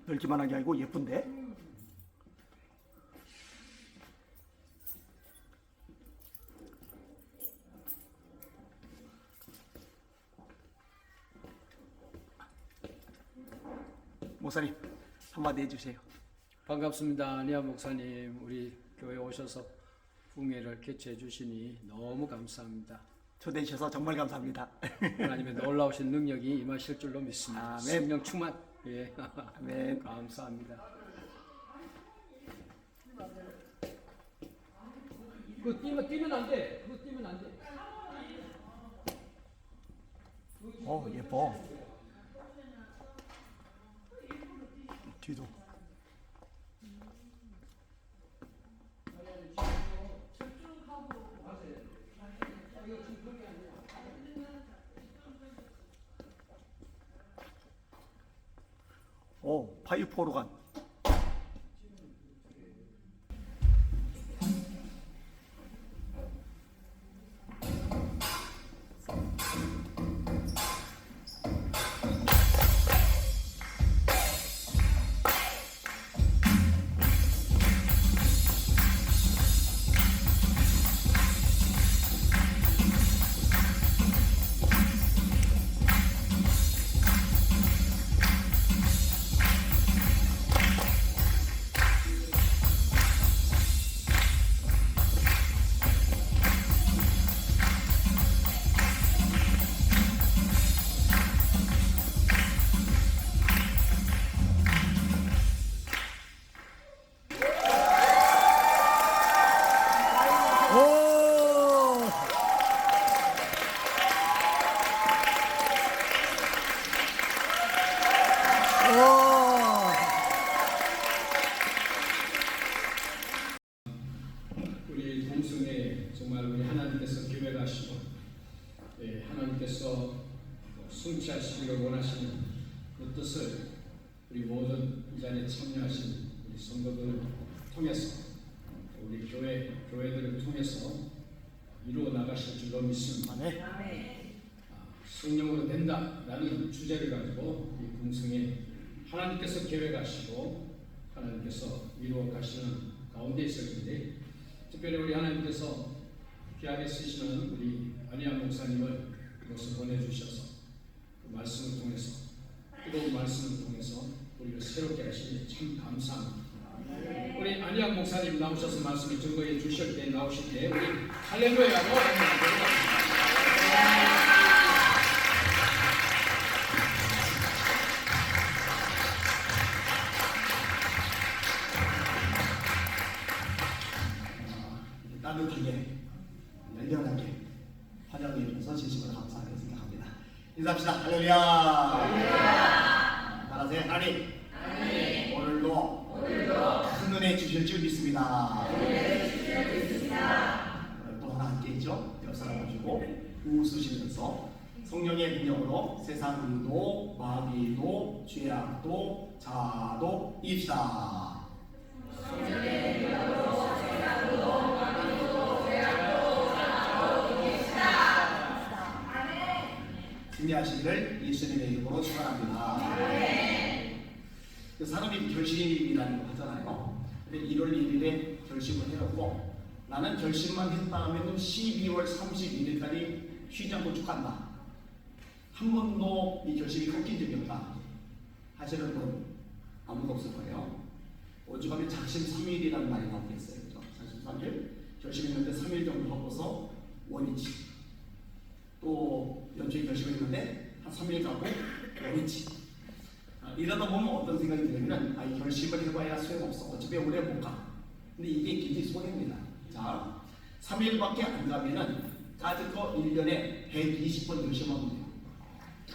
넓기만 한 게 아니고 예쁜데? 목사님 한마디 해주세요. 반갑습니다. 안희아 목사님, 우리 교회 오셔서 풍회를 개최해 주시니 너무 감사합니다. 초대해 주셔서 정말 감사합니다. 하나님의 놀라우신 능력이 임하실 줄로 믿습니다. 아멘. 성령 충만. 예. 아멘. 감사합니다. 그거 뛰면 안 돼. 그거 뛰면 안 돼. 예뻐. 뒤도. 파이프 오르간. 우리 동성에 정말 우리 하나님께서 기획하시고 하나님께서 성취하시기를 원하시는 그 뜻을 우리 모든 이 자리에 참여하신 우리 성도들을 통해서 우리 교회들을 통해서 이루어 나가실 줄로 믿습니다. 성령으로 된다라는 주제를 가지고 이 공성에 하나님께서 계획하시고 하나님께서 이루어 가시는 가운데 있었는데, 특별히 우리 하나님께서 귀하게 쓰시는 우리 안희아 목사님을 이곳에 보내주셔서 그 말씀을 통해서, 뜨거운 말씀을 통해서 우리를 새롭게 하시니 참 감사합니다. 우리 안희아 목사님 나오셔서 말씀을 증거해 주실 때, 나오실 때 우리 할렐루야로 따뜻하게, 열렬하게 환영해 주셔서 진심으로 감사하게 생각합니다. 인사합시다. 할렐루야. 따라하세요. 하나님, 오늘도 큰 은혜 주실 줄 믿습니다. 오늘 또 하나 함께 있죠. 역사를 보시고 웃으시면서 성령의 능력으로 세상 의도, 마귀도, 죄악도, 자도 이깁시다. 승리하시기를 예수님의 이름으로 축원합니다. 그 사람이 결심이라는 거 하잖아요. 근데 1월 1일에 결심을 해놓고 나는 결심만 했다 하면 12월 31일까지 쉬지 않고 쭉 간다. 한 번도 이 결심이 꺾인 적이 없다 하시는 분 아무도 없을 거예요. 오죽하면 작심 3일이라는 말이 나오겠어요. 작심 3일 결심했는데 3일 정도 하고서 원위치, 또 연초에 결심했는데 한 3일 가고 원위치. 이러다 보면 어떤 생각이 들냐면 이 결심을 해봐야 소용없어. 어차피 오래 못 가. 근데 이게 굉장히 손해입니다. 자, 3일밖에 안 가면은 까짓거 1년에 120번 결심하면 돼요.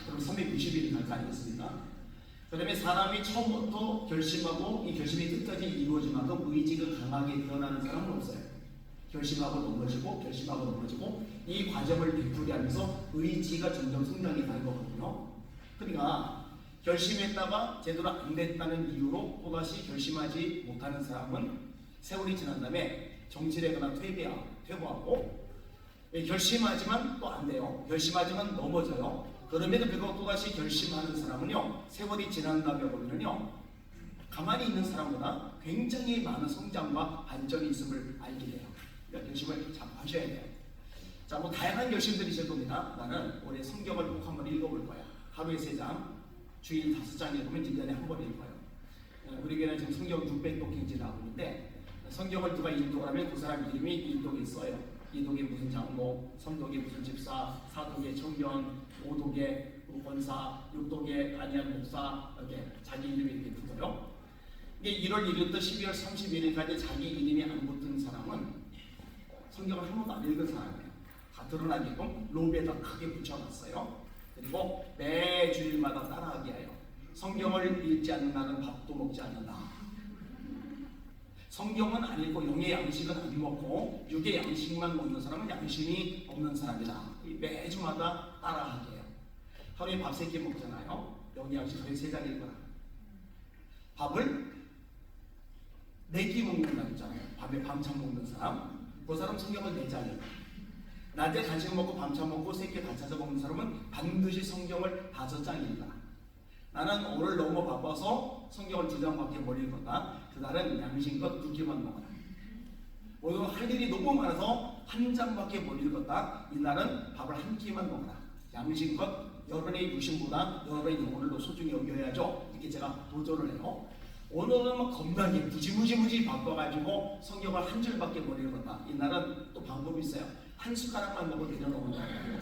그럼 390일이 갈 거 아니겠습니까? 그 다음에 사람이 처음부터 결심하고 이 결심이 끝까지 이루어질 만큼 의지가 강하게 드러나는 사람은 없어요. 결심하고 넘어지고 결심하고 넘어지고 이 과정을 베풀이하면서 의지가 점점 성장이 가는 거거든요. 그러니까 결심했다가 제대로 안 됐다는 이유로 또다시 결심하지 못하는 사람은 세월이 지난 다음에 정치되거나 퇴보하고, 결심하지만 또 안 돼요. 결심하지만 넘어져요. 그럼에도 불구하고 또다시 결심하는 사람은요, 세월이 지난 다음에 보면요 가만히 있는 사람보다 굉장히 많은 성장과 발전이 있음을 알게 돼요. 그러니까 결심을 잘 하셔야 돼요. 자, 뭐 다양한 결심들이 있을 겁니다. 나는 올해 성경을 꼭 한번 읽어볼 거야. 하루에 3장, 주일 5장 읽으면 1년에 한 번 읽어요. 우리 교회는 지금 성경 600독행지를 하고 있는데, 성경을 누가 인독을 하면 그 사람 이름이 인독에 있어요. 이독에 무슨 장로, 3독에 무슨 집사, 4독에 청년, 5독에 권사, 6독에 안양 목사, 이렇게 자기 이름이 이렇게 붙어요. 이게 1월 1일부터 12월 31일까지 자기 이름이 안 붙은 사람은 성경을 한 번도 안 읽은 사람이에요. 다 드러나게끔 로비에다 크게 붙여놨어요. 그리고 매 주일마다 따라하게 해요. 성경을 읽지 않는 나는 밥도 먹지 않는다. 성경은 안 읽고 영의 양식은 안 먹고 육의 양식만 먹는 사람은 양심이 없는 사람이다. 매주마다 따라하게 해요. 하루에 밥 3끼 먹잖아요. 영의 양식 하루에 3장 읽어라. 밥을 4끼 먹는 날 있잖아요. 밤에 밤참 먹는 사람. 그 사람 성경을 4장 읽어요. 낮에 간식 먹고 밤참 먹고 3끼 다 찾아 먹는 사람은 반드시 성경을 5장 읽어라. 나는 오늘 너무 바빠서 성경을 2장밖에 못 읽었다. 그날은 양심껏 2끼만 먹어라. 오늘 할 일이 너무 많아서 1장밖에 못 읽었다. 이날은 밥을 1끼만 먹어라. 양심껏 여러분의 육신보다 여러분의 영혼을 더 소중히 여겨야죠. 이렇게 제가 도전을 해요. 오늘은 막 겁나게 무지 바빠가지고 성경을 1줄밖에 못 읽었다. 이날은 또 방법이 있어요. 1숟가락만 먹고 내려놓는 거예요.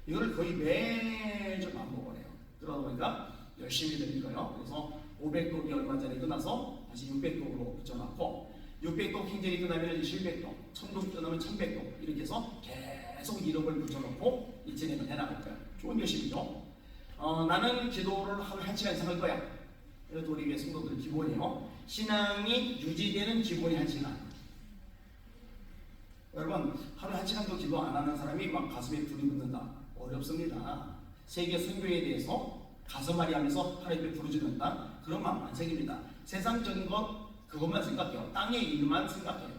이걸 거의 매주 반복을 해요. 그러다 보니까 열심히 읽어요. 그래서 500독이 얼마 전에 끝나서 다시 600독으로 붙여놨고, 600독 행전이 끝나면 700독, 1000독 끝나면 1100독, 이렇게 해서 계속 이름을 붙여놓고 진행을 해나갈 거예요. 좋은 열심이죠. 나는 기도를 하루에 1시간 이상 할 거야. 이것도 우리 교회 성도들 기본이에요. 신앙이 유지되는 기본이 1시간. 여러분, 하루에 1시간도 기도 안 하는 사람이 막 가슴에 불이 붙는다. 어렵습니다. 세계 선교에 대해서 가슴앓이 하면서 하나님께 부르짖는다. 그런 마음 안 생깁니다. 세상적인 것 그것만 생각해요. 땅의 일만 생각해요.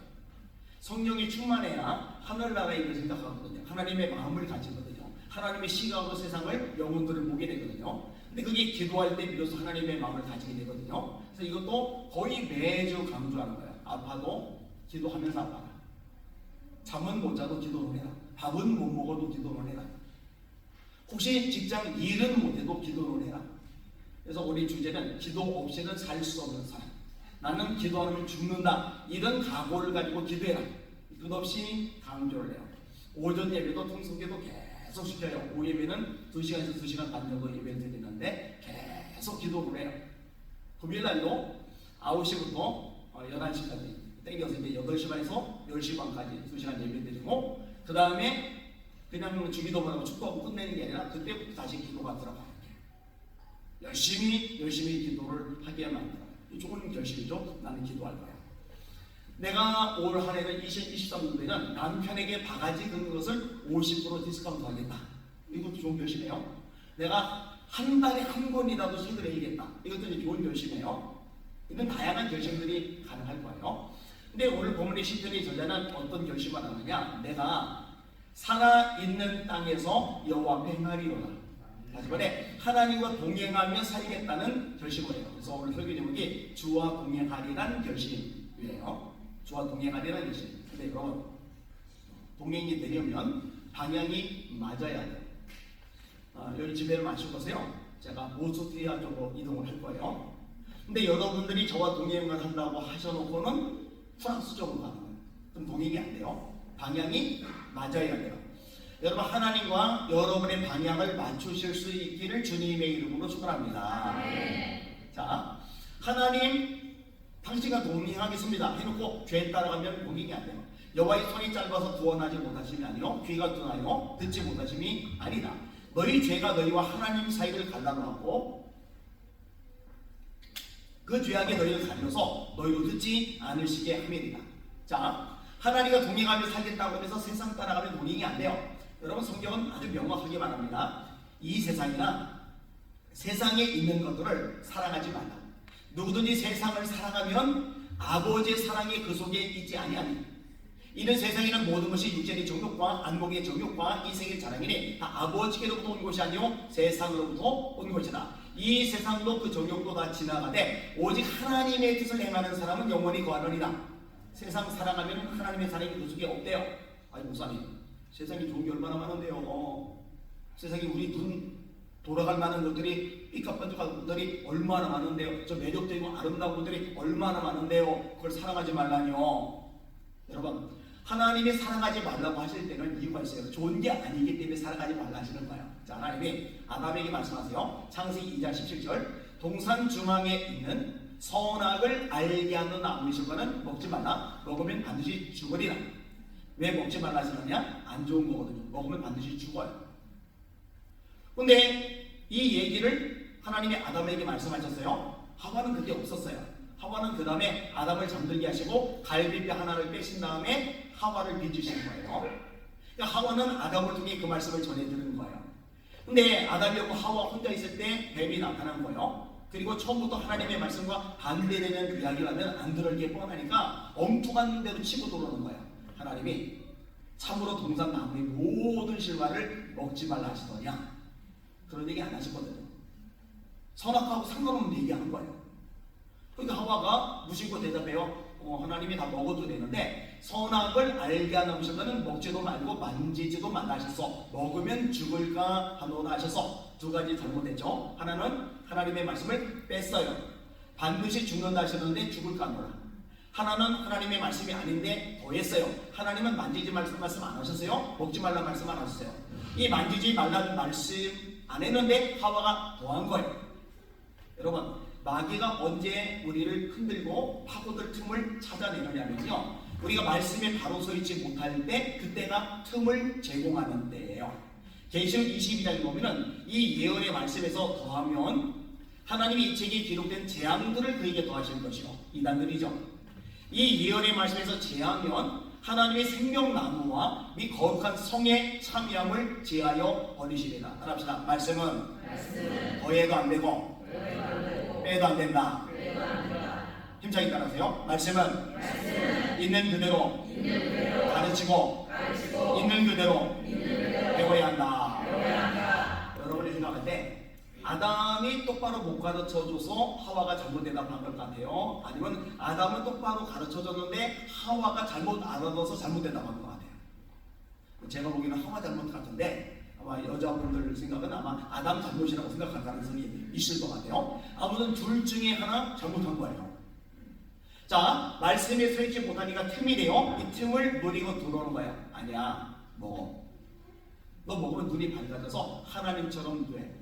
성령이 충만해야 하늘나라의 일을 생각하거든요. 하나님의 마음을 가지거든요. 하나님의 시각으로 세상을 영혼들을 보게 되거든요. 근데 그게 기도할 때 비로소 하나님의 마음을 가지게 되거든요. 그래서 이것도 거의 매주 강조하는 거예요. 아파도 기도하면서 아파라. 잠은 못 자도 기도를 해라. 밥은 못 먹어도 기도를 해라. 혹시 직장 일은 못해도 기도를 해라. 그래서 우리 주제는 기도 없이는 살 수 없는 사람. 나는 기도 안 하면 죽는다. 이런 각오를 가지고 기도해라. 끝없이 강조를 해요. 오전 예배도 통성기도 계속 시켜요. 오후 예배는 2시간에서 2시간 반 정도 예배를 드리는데 계속 기도를 해요. 금요일 날도 9시부터 11시까지 땡겨서 이제 8시 반에서 10시 반까지 2시간 예배 드리고, 그 다음에 그냥 주기도문 하고 축구하고 끝내는 게 아니라 그때부터 다시 기도가 들어가요. 열심히 기도를 하게 만들어요. 좋은 결심이죠. 나는 기도할 거야. 내가 올 한 해는 2023년도에는 남편에게 바가지 든 것을 50% 디스카운트 하겠다. 이것도 좋은 결심이에요. 내가 한 달에 한 권이라도 책을 읽겠다. 이것도 좋은 결심이에요. 이런 다양한 결심들이 가능할 거예요. 근데 오늘 본문의 시편의 저자는 어떤 결심을 하느냐? 내가 살아있는 땅에서 여호와 앞에 행하리로다. 다시 말해 하나님과 동행하며 살겠다는 결심을 해요. 그래서 오늘 설교 제목이 주와 동행하리라는 결심이에요. 주와 동행하리라는 결심. 근데 여러분, 동행이 되려면 방향이 맞아야 돼요. 여기 집회를 마실 거세요. 제가 오스트리아 쪽으로 이동을 할 거예요. 근데 여러분들이 저와 동행을 한다고 하셔놓고는 프랑스 쪽으로 가는 거예요. 그럼 동행이 안 돼요. 방향이 맞아야 돼요. 여러분, 하나님과 여러분의 방향을 맞추실 수 있기를 주님의 이름으로 축원합니다. 자, 하나님 당신과 동행하겠습니다 해놓고 죄 따라가면 동행이 안 돼요. 여호와의 손이 짧아서 구원하지 못하심이 아니요 귀가 둔하여 듣지 못하심이 아니다. 너희 죄가 너희와 하나님 사이를 갈라놓았고 그 죄악에 너희를 갈려서 너희로 듣지 않으시게 함이니라. 자, 하나님과 동행하며 살겠다고 하면서 세상 따라가면 동행이 안 돼요. 여러분, 성경은 아주 명확하게 말합니다. 이 세상이나 세상에 있는 것들을 사랑하지 말라. 누구든지 세상을 사랑하면 아버지의 사랑이 그 속에 있지 아니하니 이는 세상에는 모든 것이 육체의 정욕과 안목의 정욕과 이생의 자랑이니 다 아버지께로부터 온 것이 아니요 세상으로부터 온 것이다. 이 세상도 그 정욕도 다 지나가되 오직 하나님의 뜻을 행하는 사람은 영원히 거하느니라. 세상 사랑하면 하나님의 사랑이 그 속에 없대요. 아니 목사님, 세상에 좋은 게 얼마나 많은데요. 세상에 우리 눈 돌아갈 만한 것들이 삐까뻔쩍한 것들이 얼마나 많은데요. 저 매력적이고 아름다운 것들이 얼마나 많은데요. 그걸 사랑하지 말라뇨. 여러분, 하나님이 사랑하지 말라고 하실 때는 이유가 있어요. 좋은 게 아니기 때문에 사랑하지 말라 하시는 거예요. 자, 하나님이 아담에게 말씀하세요. 창세기 2장 17절 동산 중앙에 있는 선악을 알게 하는 나무의 실과는 먹지 말라. 먹으면 반드시 죽으리라. 왜 먹지 말라 하시느냐? 안 좋은 거거든요. 먹으면 반드시 죽어요. 근데 이 얘기를 하나님이 아담에게 말씀하셨어요. 하와는 그게 없었어요. 하와는 그 다음에 아담을 잠들게 하시고 갈비뼈 하나를 빼신 다음에 하와를 빚으신 거예요. 그러니까 하와는 아담을 통해 그 말씀을 전해 들은 거예요. 근데 아담이었고 하와 혼자 있을 때 뱀이 나타난 거예요. 그리고 처음부터 하나님의 말씀과 반대되는 이야기를 하면 안 들을 게 뻔하니까 엉뚱한 대로 치고 들어오는 거예요. 하나님이 참으로 동산 나무의 모든 실과를 먹지 말라 하시더냐. 그런 얘기 안 하시거든요. 선악하고 상관없는 얘기하는 거예요. 그러니까 하와가 무심코 대답해요. 하나님이 다 먹어도 되는데 선악을 알게 하는 음식은 먹지도 말고 만지지도 말라 하셔서 먹으면 죽을까 하노라 하셔서 두 가지 잘못했죠. 하나는 하나님의 말씀을 뺐어요. 반드시 죽는다 하셨는데 죽을까 하노라. 하나는 하나님의 말씀이 아닌데 더했어요. 하나님은 만지지 말씀 안 하셨어요. 먹지 말라 말씀 안 하셨어요. 이 만지지 말라는 말씀 안 했는데 하와가 더한 거예요. 여러분, 마귀가 언제 우리를 흔들고 파고들 틈을 찾아내느냐면요, 우리가 말씀에 바로 서 있지 못할 때 그때가 틈을 제공하는 때예요. 계시록 22장에 보면은 이 예언의 말씀에서 더하면 하나님이 이 책에 기록된 재앙들을 그에게 더하실 것이요, 이단들이죠. 이 예언의 말씀에서 제하면 하나님의 생명나무와 이 거룩한 성의 참여함을 제하여 버리시리라. 따라합시다. 말씀은 더해도 안 되고 빼도 안 된다. 힘차게 따라하세요. 말씀은 있는 그대로 가르치고 있는 그대로 배워야 한다. 여러분이 생각할 때 아담이 똑바로 못 가르쳐줘서 하와가 잘못 대답한 것 같아요? 아니면 아담은 똑바로 가르쳐줬는데 하와가 잘못 알아둬서 잘못 대답한 것 같아요? 제가 보기에는 하와 잘못 같은데 아마 여자분들 생각은 아마 아담 잘못이라고 생각할 가능성이 있을 것 같아요. 아무튼 둘 중에 하나 잘못한 거예요. 자, 말씀에 서 있지 못하니까 틈이 돼요. 이 틈을 노리고 들어오는 거예요. 아니야, 먹어. 너 먹으면 눈이 밝아져서 하나님처럼 돼.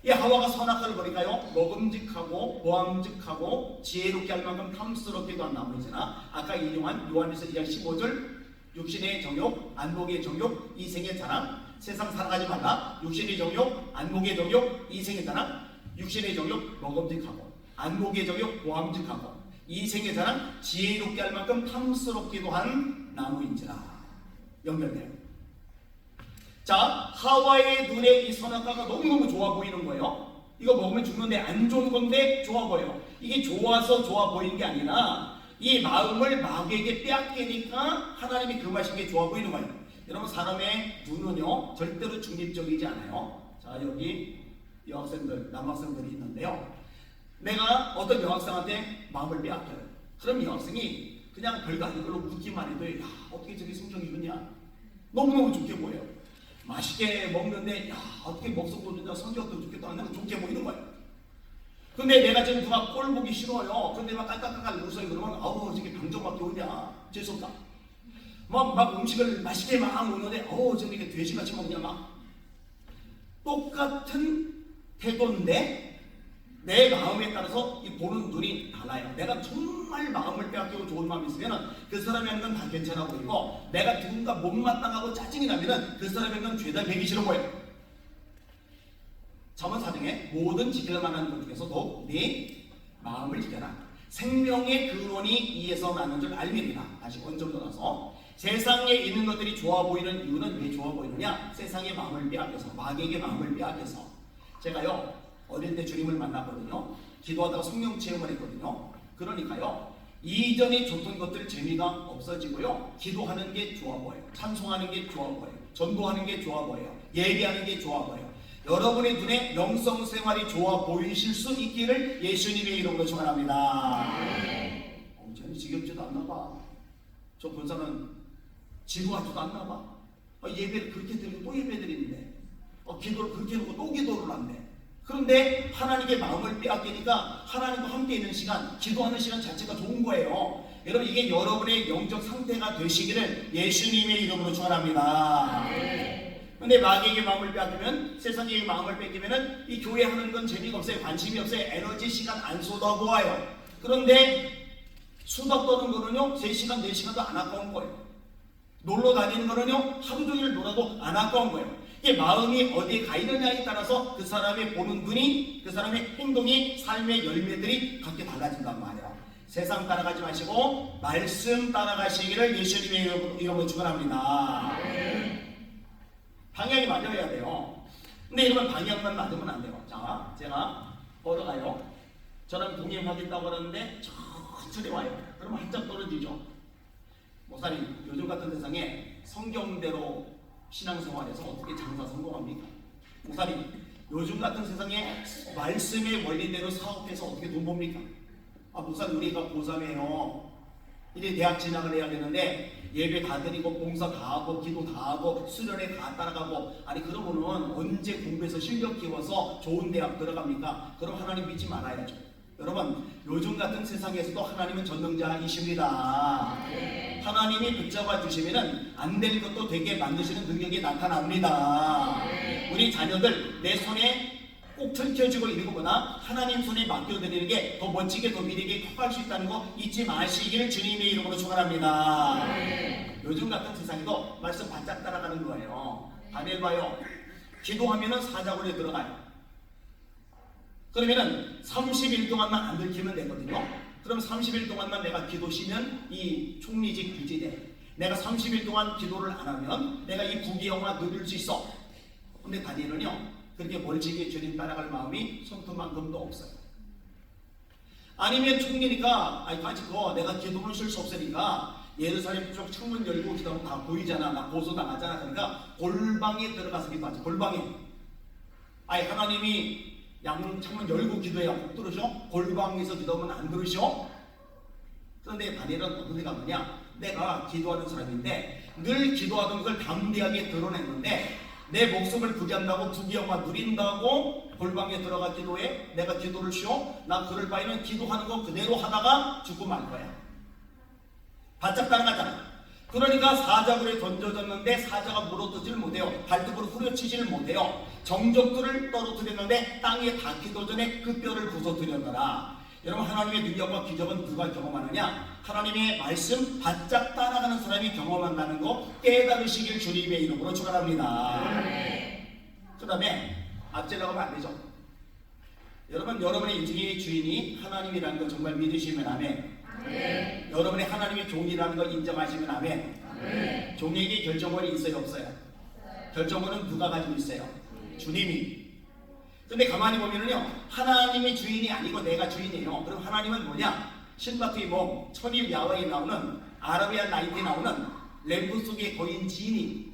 이 하와가 선악과를 버릴까요? 먹음직하고 보암직하고 지혜롭게 할 만큼 탐스럽기도 한 나무이잖아. 아까 인용한 요한일서 2장 15절 육신의 정욕, 안목의 정욕, 이생의 자랑. 세상 살아가지 말라. 육신의 정욕, 안목의 정욕, 이생의 자랑. 육신의 정욕, 먹음직하고 안목의 정욕, 보암직하고 이생의 자랑, 지혜롭게 할 만큼 탐스럽기도 한 나무인지라. 연결돼요. 자, 하와의 눈에 이 선악과가 너무너무 좋아 보이는 거예요. 이거 먹으면 죽는데 안 좋은 건데 좋아 보여요. 이게 좋아서 좋아 보이는 게 아니라 이 마음을 마귀에게 빼앗기니까 하나님이 그 맛인 게 좋아 보이는 거예요. 여러분, 사람의 눈은요 절대로 중립적이지 않아요. 자, 여기 여학생들, 남학생들이 있는데요, 내가 어떤 여학생한테 마음을 빼앗겨요. 그럼 여학생이 그냥 별거 아닌 걸로 웃기만 해도 야, 어떻게 저게 성격이 좋냐, 너무너무 좋게 보여요. 맛있게 먹는데 야, 어떻게 먹성도 좋냐, 성격도 좋게 또 하는 좋게 보이는 거예요. 근데 내가 지금 누가 꼴 보기 싫어요. 근데 막 깔깔깔깔 웃어요. 그러면 아우 저게 병정밖에 오냐, 재수없다. 막 음식을 맛있게 막 먹는데 저게 이렇게 돼지같이 먹냐. 막 똑같은 태도인데 내 마음에 따라서 이 보는 눈이 달라요. 내가 정말 마음을 빼앗기고 좋은 마음이 있으면 그 사람이 하는 건 다 괜찮아 보이고, 내가 누군가 못마땅하고 짜증이 나면 그 사람이 하는 건 죄다 배기 싫어 보여요. 잠언 4장에 모든 지켜야 만한 것 중에서도 네 마음을 지켜라. 생명의 근원이 이에서 나는 줄 알미리라. 다시 원점 돌아서 세상에 있는 것들이 좋아 보이는 이유는 왜 좋아 보이느냐? 세상의 마음을 빼앗겨서, 마귀에게 마음을 빼앗겨서. 제가요 어릴 때 주님을 만났거든요. 기도하다가 성령 체험을 했거든요. 그러니까요, 이전에 줬던 것들 재미가 없어지고요. 기도하는 게 좋아 보여요. 찬송하는 게 좋아 보여요. 전도하는 게 좋아 보여요. 예배하는 게 좋아 보여요. 여러분의 눈에 영성 생활이 좋아 보이실 수 있기를 예수님의 이름으로 축원합니다. 저는 지겹지도 않나 봐. 저 본사는 지루하지도 않나 봐. 예배를 그렇게 드리고 또 예배 드리는데, 기도를 그렇게 해놓고 또 기도를 한대. 그런데 하나님께 마음을 빼앗기니까 하나님과 함께 있는 시간, 기도하는 시간 자체가 좋은 거예요. 여러분, 이게 여러분의 영적 상태가 되시기를 예수님의 이름으로 축원합니다. 근데 마귀에게 마음을 빼앗기면, 세상에게 마음을 뺏기면은 이 교회 하는 건 재미가 없어요. 관심이 없어요. 에너지 시간 안 쏟아부어요. 그런데 수다 떠는 거는요, 3시간, 4시간도 안 아까운 거예요. 놀러 다니는 거는요, 하루 종일 놀아도 안 아까운 거예요. 이게 마음이 어디에 가 있느냐에 따라서 그 사람의 보는 눈이, 그 사람의 행동이, 삶의 열매들이 각기 달라진단 말이에요. 세상 따라가지 마시고 말씀 따라가시기를 예수님의 이름으로 축원합니다. 방향이 맞아야 돼요. 근데 여러분, 방향만 맞으면 안 돼요. 자, 제가 걸어가요. 저랑 동행하겠다고 하는데 천천히 와요. 그러면 한참 떨어지죠. 목사님, 요즘 같은 세상에 성경대로 신앙생활에서 어떻게 장사 성공합니까? 목사님, 요즘 같은 세상에 말씀의 원리대로 사업해서 어떻게 돈 법니까? 목사님, 우리가 고3이에요. 이제 대학 진학을 해야 되는데 예배 다 드리고 봉사 다 하고 기도 다 하고 수련회 다 따라가고, 아니 그러면은 언제 공부해서 실력 키워서 좋은 대학 들어갑니까? 그럼 하나님 믿지 말아야죠. 여러분, 요즘 같은 세상에서도 하나님은 전능자이십니다. 하나님이 붙잡아 주시면은 안 될 것도 되게 만드시는 능력이 나타납니다. 우리 자녀들 내 손에 꼭 들켜주고 있는 것보다 하나님 손에 맡겨드리는 게 더 멋지게, 더 미래에 커갈 수 있다는 거 잊지 마시기를 주님의 이름으로 축원합니다. 요즘 같은 세상에도 말씀 바짝 따라가는 거예요. 다니엘 봐요. 기도하면은 사자굴에 들어가요. 그러면은 30일 동안만 안 들키면 되거든요. 그럼 30일 동안만 내가 기도 쉬면 이 총리직 유지돼. 내가 30일 동안 기도를 안 하면 내가 이 부귀영화 누릴 수 있어. 근데 다니엘은요, 그렇게 멀찍이 주님 따라갈 마음이 손톱만큼도 없어요. 아니면 총리니까, 같이 내가 기도를 쉴 수 없으니까 예루살렘 쪽 창문 열고 기도하면 다 보이잖아. 나 고소당하잖아. 그러니까 골방에 들어가서 기도하지. 골방에. 하나님이 창문 열고 기도해야 못 들으셔? 골방에서 기도하면 안 들으셔? 그런데 다니엘은 어떻게 가느냐? 내가 기도하는 사람인데 늘 기도하던 걸 담대하게 드러냈는데 내 목숨을 부귀한다고 부귀영화 누린다고 골방에 들어가 기도해? 내가 기도를 쉬어? 나 그럴 바에는 기도하는 거 그대로 하다가 죽고 말 거야. 바짝 따라가잖아. 그러니까 사자굴에 던져졌는데 사자가 물어뜯지를 못해요. 발톱으로 후려치지를 못해요. 정적들을 떨어뜨렸는데 땅에 닿기도 전에 그 뼈를 부서뜨렸더라. 여러분, 하나님의 능력과 기적은 누가 경험하느냐? 하나님의 말씀 바짝 따라가는 사람이 경험한다는 거 깨달으시길 주님의 이름으로 축원합니다. 그 다음에 앞질러가면 안 되죠. 여러분, 여러분의 인생의 주인이 하나님이라는 거 정말 믿으시면 아멘. 여러분이 하나님의 종이라는 걸 인정하시면 아멘. 종에게 결정권이 있어요, 없어요? 결정권은 누가 가지고 있어요? 주님이. 근데 가만히 보면은요, 하나님이 주인이 아니고 내가 주인이에요. 그럼 하나님은 뭐냐? 신바트의 몸, 천일 야외에 나오는 아라비안 나이트에 나오는 램프 속의 거인 지인이,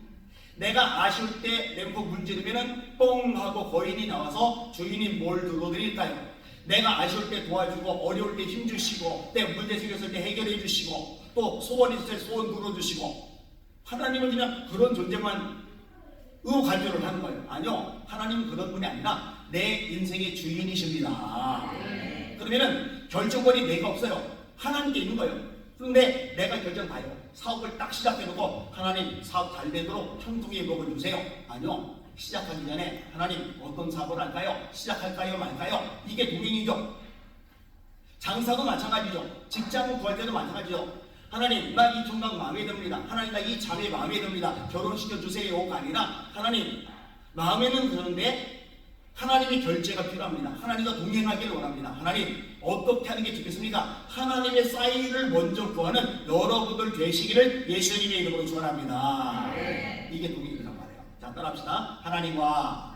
내가 아쉬울 때 램프 문지르면은 뽕 하고 거인이 나와서 주인이 뭘 들어드릴까요? 내가 아쉬울 때 도와주고, 어려울 때 힘주시고, 내 문제 생겼을 때 해결해 주시고, 또 소원 있을 때 소원 들어주시고, 하나님은 그냥 그런 존재만 의간주를 하는 거예요. 아니요, 하나님은 그런 분이 아니라 내 인생의 주인이십니다. 그러면은 결정권이 내가 없어요. 하나님께 있는 거예요. 그런데 내가 결정 봐요. 사업을 딱 시작해놓고 하나님 사업 잘 되도록 형통의 복을 주세요. 아니요, 시작하기 전에 하나님 어떤 사업을 할까요? 시작할까요? 말까요? 이게 동행이죠. 장사도 마찬가지죠. 직장을 구할 때도 마찬가지죠. 하나님, 나 이 총각 마음에 듭니다. 하나님, 나 이 자매 마음에 듭니다. 결혼시켜주세요가 아니라 하나님, 마음에는 드는데 하나님의 결제가 필요합니다. 하나님과 동행하기를 원합니다. 하나님, 어떻게 하는 게 좋겠습니까? 하나님의 사인을 먼저 구하는 여러분들 되시기를 예수님의 이름으로 축원합니다. 이게 동행이란 말이에요. 자, 따라합시다. 하나님과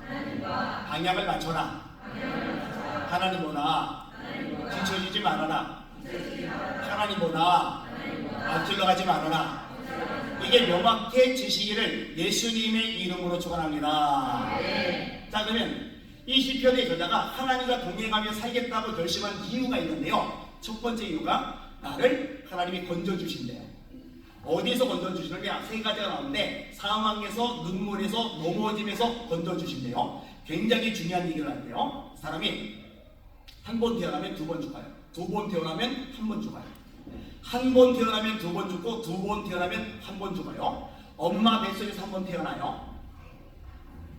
방향을 맞춰라. 하나님보다 지쳐지지 말아라. 하나님보다 앞질러 가지 말아라. 이게 명확히 지시기를 예수님의 이름으로 축원합니다. 자, 그러면 이 시편의 저자가 하나님과 동행하며 살겠다고 결심한 이유가 있는데요. 첫 번째 이유가 나를 하나님이 건져주신대요. 어디서 건져주시느냐? 세 가지가 나오는데 상황에서, 눈물에서, 넘어짐에서 건져주신대요. 굉장히 중요한 얘기를 하는데요. 사람이 한 번 태어나면 두 번 죽어요. 두 번 태어나면 한 번 죽어요. 한 번 태어나면 두 번 죽고 두 번 태어나면 한 번 죽어요. 엄마 뱃속에서 한 번 태어나요.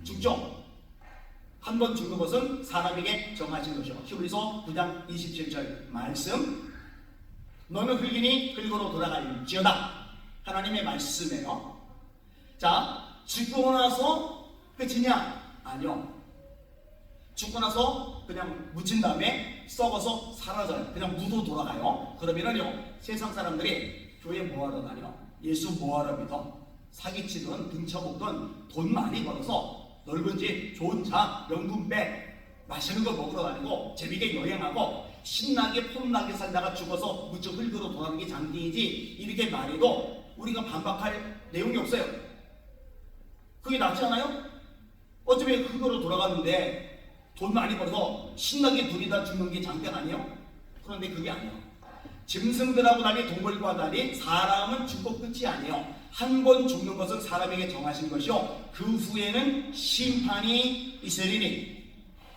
죽죠? 한 번 죽는 것은 사람에게 정하신 것이요. 히브리서 9장 27절 말씀. 너는 흙이니 흙으로 돌아갈지어다. 하나님의 말씀이에요. 자, 죽고 나서 끝이냐? 아니요. 죽고 나서 그냥 묻힌 다음에 썩어서 사라져요. 그냥 무도 돌아가요. 그러면은요, 세상 사람들이 교회 뭐하러 다녀? 예수 뭐하러 믿어? 사기치든 등쳐먹든 돈 많이 벌어서 넓은 집, 좋은 차, 명품백, 맛있는 거 먹으러 다니고 재미있게 여행하고 신나게 폼나게 살다가 죽어서 무척 흙으로 돌아가는 게 장기이지, 이렇게 말해도 우리가 반박할 내용이 없어요. 그게 낫지 않아요? 어차피 흙으로 돌아가는데 돈 많이 벌어서 신나게 부리다 죽는 게 장땡 아니에요? 그런데 그게 아니에요. 짐승들하고 달리 동물과 달리 사람은 죽고 끝이 아니에요. 한 번 죽는 것은 사람에게 정하신 것이요, 그 후에는 심판이 있으리니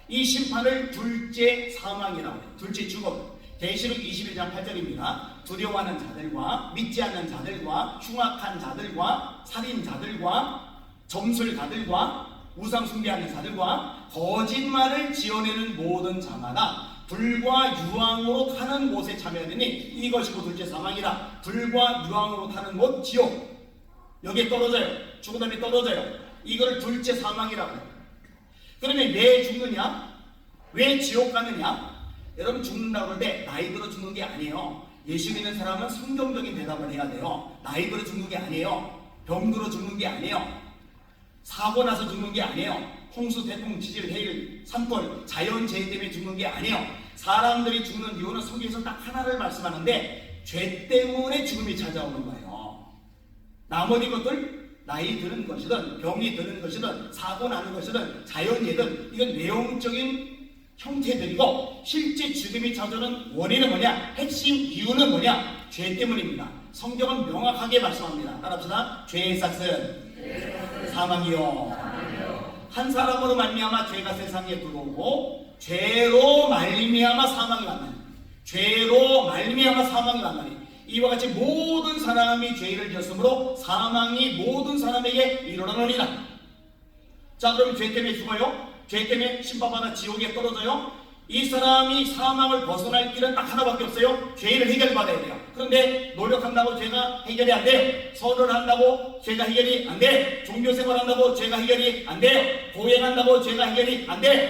이 심판을 둘째 사망이라고 해요. 둘째 죽음. 계시록 21장 8절입니다. 두려워하는 자들과 믿지 않는 자들과 흉악한 자들과 살인자들과 점술가들과 우상 숭배하는 자들과 거짓말을 지어내는 모든 자마다 불과 유황으로 타는 곳에 참여하더니 이것이 곧 둘째 사망이라. 불과 유황으로 타는 곳 지옥. 여기에 떨어져요. 죽은 다음에 떨어져요. 이걸 둘째 사망이라고 해요. 그러면 왜 죽느냐? 왜 지옥 가느냐? 여러분, 죽는다고 할 때 나이 들어 죽는 게 아니에요. 예수 믿는 사람은 성경적인 대답을 해야 돼요. 나이 들어 죽는 게 아니에요. 병 들어 죽는 게 아니에요. 사고 나서 죽는 게 아니에요. 홍수, 태풍, 지질, 해일, 산불, 자연재해 때문에 죽는 게 아니에요. 사람들이 죽는 이유는 성경에서 딱 하나를 말씀하는데 죄 때문에 죽음이 찾아오는 거예요. 나머지 것들, 나이 드는 것이든 병이 드는 것이든 사고 나는 것이든 자연재해든 이건 내용적인 형태들이고, 실제 죽음이 찾아오는 원인은 뭐냐? 핵심 이유는 뭐냐? 죄 때문입니다. 성경은 명확하게 말씀합니다. 따라합시다. 죄의 삭은 사망이요. 한 사람으로 말미암아 죄가 세상에 들어오고 죄로 말미암아 사망이 왔나니, 죄로 말미암아 사망이 왔나니, 이와 같이 모든 사람이 죄를 지었으므로 사망이 모든 사람에게 이르러느니라. 자, 그럼 죄 때문에 죽어요? 죄 때문에 심판받아 지옥에 떨어져요? 이 사람이 사망을 벗어날 길은 딱 하나밖에 없어요. 죄를 해결받아야 돼요. 그런데 노력한다고 죄가 해결이 안 돼요. 선언한다고 죄가 해결이 안 돼요. 종교생활한다고 죄가 해결이 안 돼요. 고행한다고 죄가 해결이 안 돼요.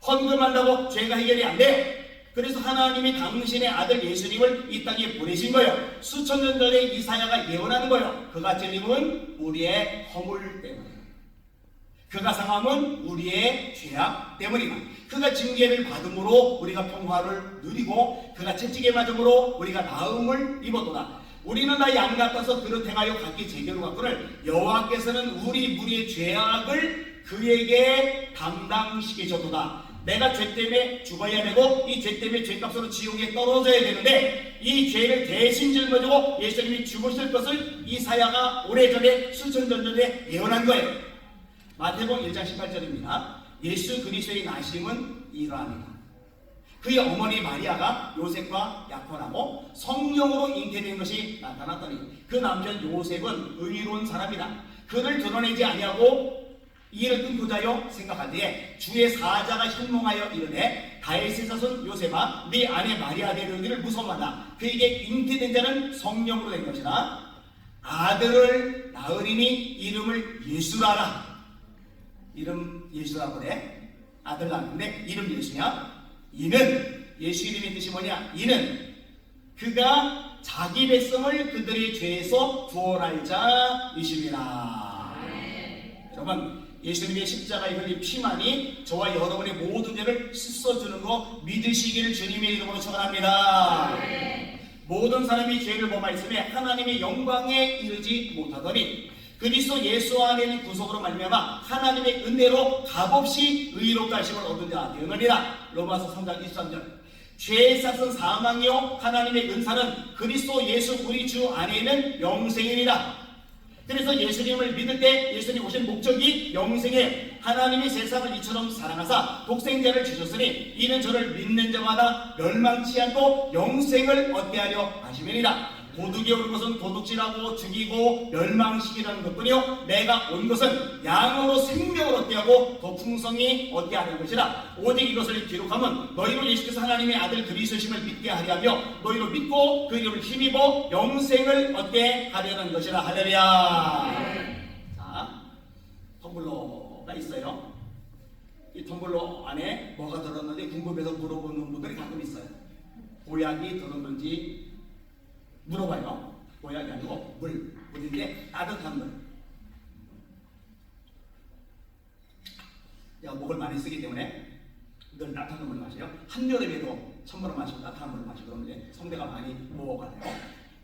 헌금한다고 죄가 해결이 안 돼요. 그래서 하나님이 당신의 아들 예수님을 이 땅에 보내신 거예요. 수천 년 전에 이사야가 예언하는 거예요. 그가 찔림은 우리의 허물 때문에, 그가 상함은 우리의 죄악 때문이다. 그가 징계를 받음으로 우리가 평화를 누리고 그가 채찍에 맞음으로 우리가 나음을 입었도다. 우리는 다 양 같아서 그릇 행하여 각기 제게로 갔거늘 여호와께서는 우리 무리의 죄악을 그에게 담당시키셨도다. 내가 죄 때문에 죽어야 되고 이 죄 때문에 죄값으로 지옥에 떨어져야 되는데 이 죄를 대신 짊어지고 예수님이 죽으실 것을 이사야가 오래전에 수천 년 전에 예언한 거예요. 마태복음 1장 18절입니다. 예수 그리스도의 나심은 이러합니다. 그의 어머니 마리아가 요셉과 약혼하고 성령으로 잉태된 것이 나타났더니 그 남편 요셉은 의로운 사람이다. 그를 드러내지 아니하고 이를 끊고자 하여 생각하기에 주의 사자가 현몽하여 이르되 다윗의 자손 요셉아, 네 아내 마리아 데려오기를 무서워한다. 그에게 잉태된 자는 성령으로 된 것이다. 아들을 낳으리니 이름을 예수라라. 이름 예수라고 그래. 아들 낳는데 이름 예수냐? 이는, 예수 이름의 뜻이 뭐냐? 이는 그가 자기 백성을 그들의 죄에서 구원할 자이심이라. 여러분, 예수님의 십자가에 흘린 피만이 저와 여러분의 모든 죄를 씻어주는 거 믿으시기를 주님의 이름으로 축원합니다. 모든 사람이 죄를 범하였음에 하나님의 영광에 이르지 못하더니 그리스도 예수 안에 있는 구속으로 말미암아 하나님의 은혜로 값없이 의롭게 하심을 얻은 자 되느니라. 로마서 3장 23절. 죄의 삭은 사망이요 하나님의 은사는 그리스도 예수 우리 주 안에 있는 영생이니라. 그래서 예수님을 믿을 때 예수님 오신 목적이 영생에 하나님이 세상을 이처럼 사랑하사 독생자를 주셨으니 이는 저를 믿는 자마다 멸망치 않고 영생을 얻게 하려 하심이니라. 도둑이 온 것은 도둑질하고 죽이고 멸망시키라는 것뿐이요 내가 온 것은 양으로 생명을 얻게 하고 더 풍성히 얻게 하는 것이라. 오직 이것을 기록하면 너희로 예수께서 하나님의 아들 그리스도심을 믿게 하려 하며 너희로 믿고 그 이름을 힘입어 영생을 얻게 하려는 것이라. 할렐루야. 자, 텀블러가 있어요. 이 텀블러 안에 뭐가 들었는지 궁금해서 물어보는 분들이 가끔 있어요. 보약이 들었는지 물어봐요. 보약이 아니고 물인데 따뜻한 물. 제가 목을 많이 쓰기 때문에 늘 따뜻한 물 마셔요. 한여름에도 찬물을 마시고 따뜻한 물을 마시고 그러면 이제 성대가 많이 모호가네요.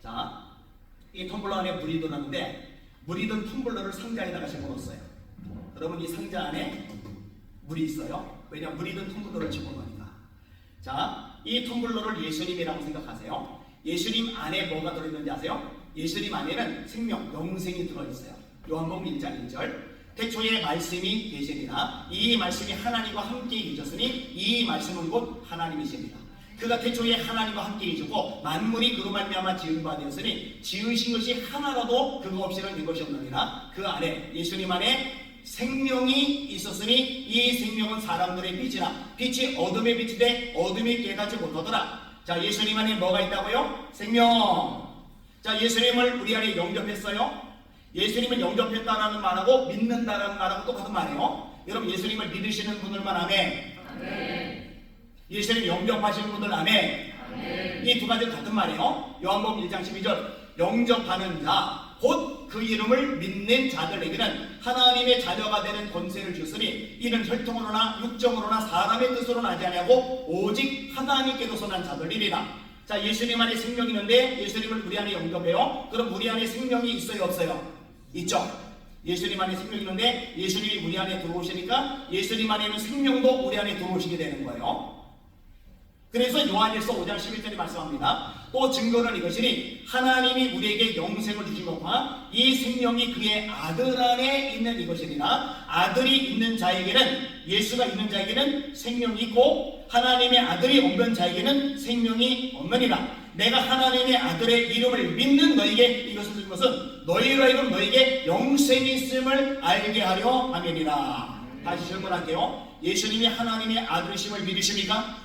자, 이 텀블러 안에 물이 들었는데 물이 든 텀블러를 상자에다가 집어넣었어요. 그러면 이 상자 안에 물이 있어요. 왜냐하면 물이 든 텀블러를 집어넣으니까. 자, 이 텀블러를 예수님이라고 생각하세요. 예수님 안에 뭐가 들어있는지 아세요? 예수님 안에는 생명, 영생이 들어있어요. 요한복음 1장 1절. 태초에 말씀이 계시니라. 이 말씀이 하나님과 함께 계셨으니 이 말씀은 곧 하나님이십니다. 그가 태초에 하나님과 함께 계시고 만물이 그로 말미암아 지은 바 되었으니 지으신 것이 하나라도 그거 없이는 된 것이 없느니라. 그 안에 예수님 안에 생명이 있었으니 이 생명은 사람들의 빛이라. 빛이 어둠의 빛이 돼 어둠이 깨닫지 못하더라. 자, 예수님 안에 뭐가 있다고요? 생명. 자, 예수님을 우리 안에 영접했어요. 예수님을 영접했다라는 말하고 믿는다라는 말하고 똑같은 말이에요. 여러분 예수님을 믿으시는 분들만 아멘. 아멘. 예수님 영접하시는 분들 아멘. 아멘. 이 두 가지 같은 말이에요. 요한복음 1장 12절. 영접하는 자 곧 그 이름을 믿는 자들에게는 하나님의 자녀가 되는 권세를 주시니 이는 혈통으로나 육정으로나 사람의 뜻으로 나지 아니하고 오직 하나님께로서 난 자들이리라. 자, 예수님 안에 생명이 있는데 예수님을 우리 안에 영접해요. 그럼 우리 안에 생명이 있어요 없어요? 있죠. 예수님 안에 생명이 있는데 예수님이 우리 안에 들어오시니까 예수님 안에 있는 생명도 우리 안에 들어오시게 되는 거예요. 그래서 요한일서 5장 11절에 말씀합니다. 또 증거는 이것이니 하나님이 우리에게 영생을 주신 것과 이 생명이 그의 아들 안에 있는 이것이니라. 아들이 있는 자에게는 예수가 있는 자에게는 생명이 있고 하나님의 아들이 없는 자에게는 생명이 없느니라. 내가 하나님의 아들의 이름을 믿는 너에게 이것을 준 것은 너희로 하여금 너에게 영생이 있음을 알게 하려 함이니라. 다시 질문할게요. 예수님이 하나님의 아들이심을 믿으십니까?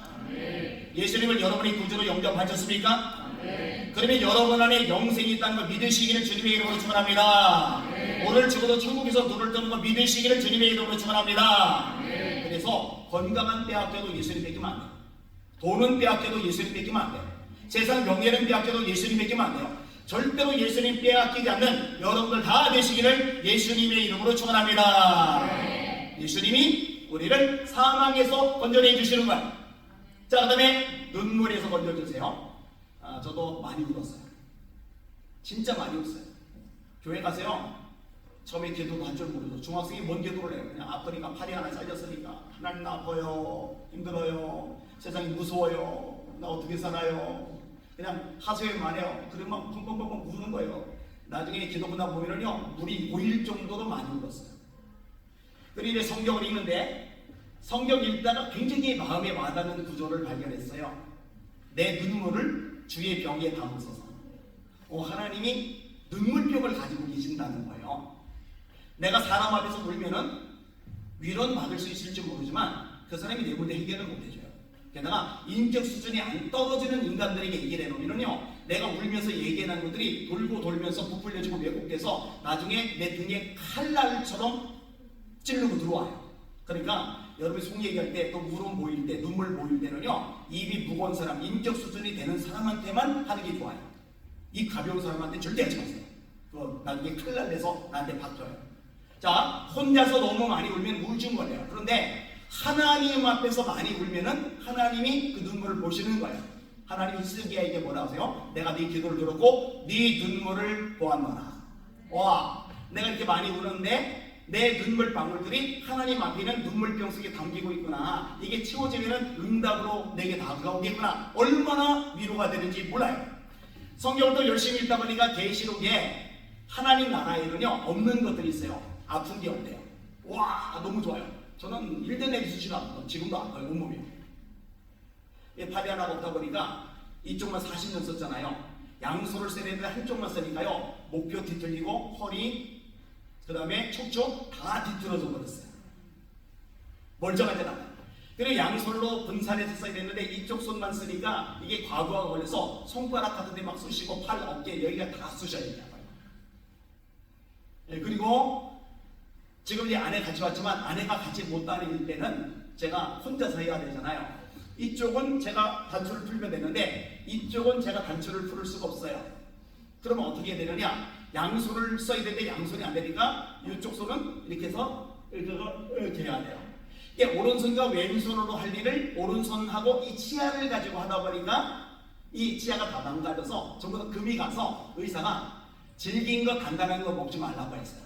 예수님을 여러분의 구주로 영접하셨습니까? 그러면 여러분 안에 영생이 있다는 걸 믿으시기를 주님의 이름으로 축원합니다. 오늘 죽어도 천국에서 눈을 뜨는 거 믿으시기를 주님의 이름으로 축원합니다. 그래서 건강한 빼앗겨도 예수님 뺏기면 안 돼요. 돈은 빼앗겨도 예수님 뺏기면 안 돼요. 세상 명예는 빼앗겨도 예수님 뺏기면 안 돼요. 절대로 예수님 빼앗기지 않는 여러분들 다 되시기를 예수님의 이름으로 축원합니다. 예수님이 우리를 사망에서 건져내 주시는 거예요. 자, 그 다음에 눈물에서 건져주세요. 저도 많이 울었어요. 진짜 많이 울었어요. 교회 가세요. 처음에 기도도 할 줄 모르고 중학생이 뭔 기도를 해요. 그냥 아프니까 팔이 하나 잘렸으니까 하나님 나 아파요, 힘들어요, 세상이 무서워요, 나 어떻게 살아요, 그냥 하소연만 해요. 그러면 펑펑펑펑 우는 거예요. 나중에 기도 끝나고 보면은요 물이 고일 정도로 많이 울었어요. 그리고 이제 성경을 읽는데 성경 읽다가 굉장히 마음에 와닿는 구절을 발견했어요. 내 눈물을 주의 병에 담으소서. 하나님이 눈물병을 가지고 계신다는 거예요. 내가 사람 앞에서 울면은 위로는 받을 수 있을지 모르지만 그 사람이 내 문제 해결을 못 해줘요. 게다가 인격 수준이 안 떨어지는 인간들에게 얘기를 해놓으면요 내가 울면서 얘기하는 것들이 돌고 돌면서 부풀려지고 왜곡돼서 나중에 내 등에 칼날처럼 찌르고 들어와요. 그러니까 여러분이 속 얘기할 때 또 울음 보일 때 눈물 보일 때는요 입이 무거운 사람 인격 수준이 되는 사람한테만 하는 게 좋아요. 입 가벼운 사람한테 절대 하지 마세요. 그거 나중에 칼날 내서 나한테 박혀요. 자, 혼자서 너무 많이 울면 우울증 걸려요. 그런데 하나님 앞에서 많이 울면은 하나님이 그 눈물을 보시는 거예요. 하나님 히스기야에게 뭐라 하세요? 내가 네 기도를 들었고 네 눈물을 보았노라. 와, 내가 이렇게 많이 우는데 내 눈물 방울들이 하나님 앞에 있는 눈물병 속에 담기고 있구나. 이게 채워지면 응답으로 내게 다가오겠구나. 얼마나 위로가 되는지 몰라요. 성경을 또 열심히 읽다 보니까 계시록에 하나님 나라에는요 없는 것들이 있어요. 아픈 게 없대요. 와, 너무 좋아요. 저는 1대 내리 수시가 지금도 아파요. 온몸이. 팔이 하나가 없다 보니까 이쪽만 40년 썼잖아요. 양손을 써야 되는데 한쪽만 쓰니까요 목표 뒤틀리고 허리 그 다음에 척추 다 뒤틀어져 버렸어요. 멀쩡하지 않아요. 그리고 양손으로 분산해서 써야 되는데 이쪽 손만 쓰니까 이게 과부하가 걸려서 손가락 같은 데 막 쑤시고 팔, 어깨 여기가 다 쑤셔야 돼요. 그리고 지금 이제 아내 같이 왔지만 아내가 같이 못 다닐 때는 제가 혼자서 해야 되잖아요. 이쪽은 제가 단추를 풀면 되는데 이쪽은 제가 단추를 풀을 수가 없어요. 그러면 어떻게 해야 되느냐? 양손을 써야 되는데 양손이 안 되니까 이쪽 손은 이렇게 해서 이렇게 해야 돼요. 이게 오른손과 왼손으로 할 일을 오른손하고 이 치아를 가지고 하다 보니까 이 치아가 다 망가져서 전부 다 금이 가서 의사가 질긴 거 간단한 거 먹지 말라고 했어요.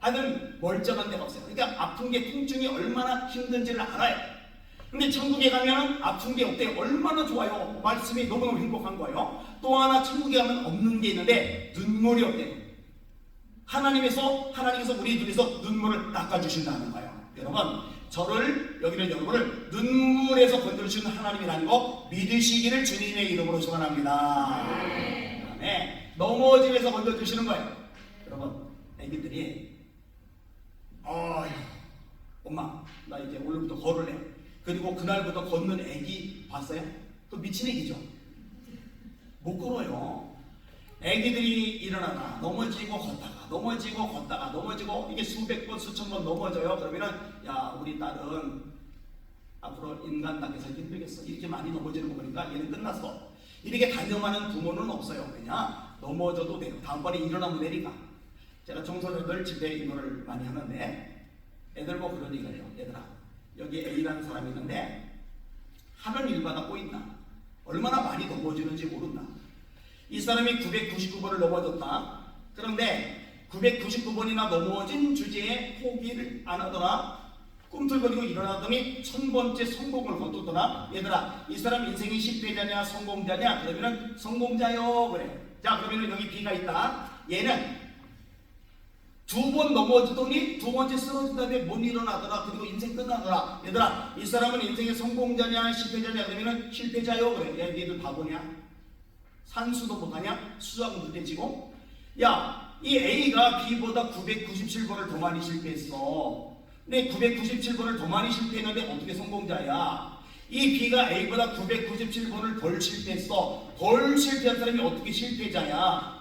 하여튼 멀쩡한 데가 없어요. 그러니까 아픈 게 통증이 얼마나 힘든지를 알아요. 근데 천국에 가면 아픈 게 없대요. 얼마나 좋아요. 말씀이 너무너무 행복한 거예요. 또 하나 천국에 가면 없는 게 있는데 눈물이 없대요. 하나님께서 우리 눈에서 눈물을 닦아주신다는 거예요. 여러분, 여기는 여러분을 눈물에서 건져주시는 하나님이라는 거 믿으시기를 주님의 이름으로 축원합니다. 그다음에 넘어짐에서 건져주시는 거예요. 여러분, 애기들이 엄마 나 이제 오늘부터 걸을래. 그리고 그날부터 걷는 애기 봤어요? 그 미친 애기죠. 못 걸어요. 애기들이 일어나다 넘어지고 걷다가 이게 수백 번 수천 번 넘어져요. 그러면은 야, 우리 딸은 앞으로 인간답게 살기 힘들겠어. 이렇게 많이 넘어지는 거 보니까 얘는 끝났어. 이렇게 단념하는 부모는 없어요. 그냥 넘어져도 돼요. 다음번에 일어나면 되니까. 제가 청소년들 집에 이거를 많이 하는데 애들 보고 그런 얘기를 해요. 얘들아, 여기 A라는 사람이 있는데 하는 일마다 꼬인다. 얼마나 많이 넘어지는지 모른다. 이 사람이 999번을 넘어졌다. 그런데 999번이나 넘어진 주제에 포기를 안 하더라. 꿈틀거리고 일어나더니 1000번째 성공을 거두더라. 얘들아, 이 사람 인생이 실패자냐 성공자냐? 그러면은 성공자요 그래. 자, 그러면은 여기 B가 있다. 얘는 2번 넘어지더니 2번째 쓰러진 다음에 못 일어나더라. 그리고 인생 끝나더라. 얘들아, 이 사람은 인생의 성공자냐 실패자냐? 그러면은 실패자요 그래. 야, 니들 바보냐? 산수도 못하냐? 수학은 못해지고. 야, 이 A가 B보다 997번을 더 많이 실패했어. 근데 997번을 더 많이 실패했는데 어떻게 성공자야? 이 B가 A보다 997번을 덜 실패했어. 덜 실패한 사람이 어떻게 실패자야?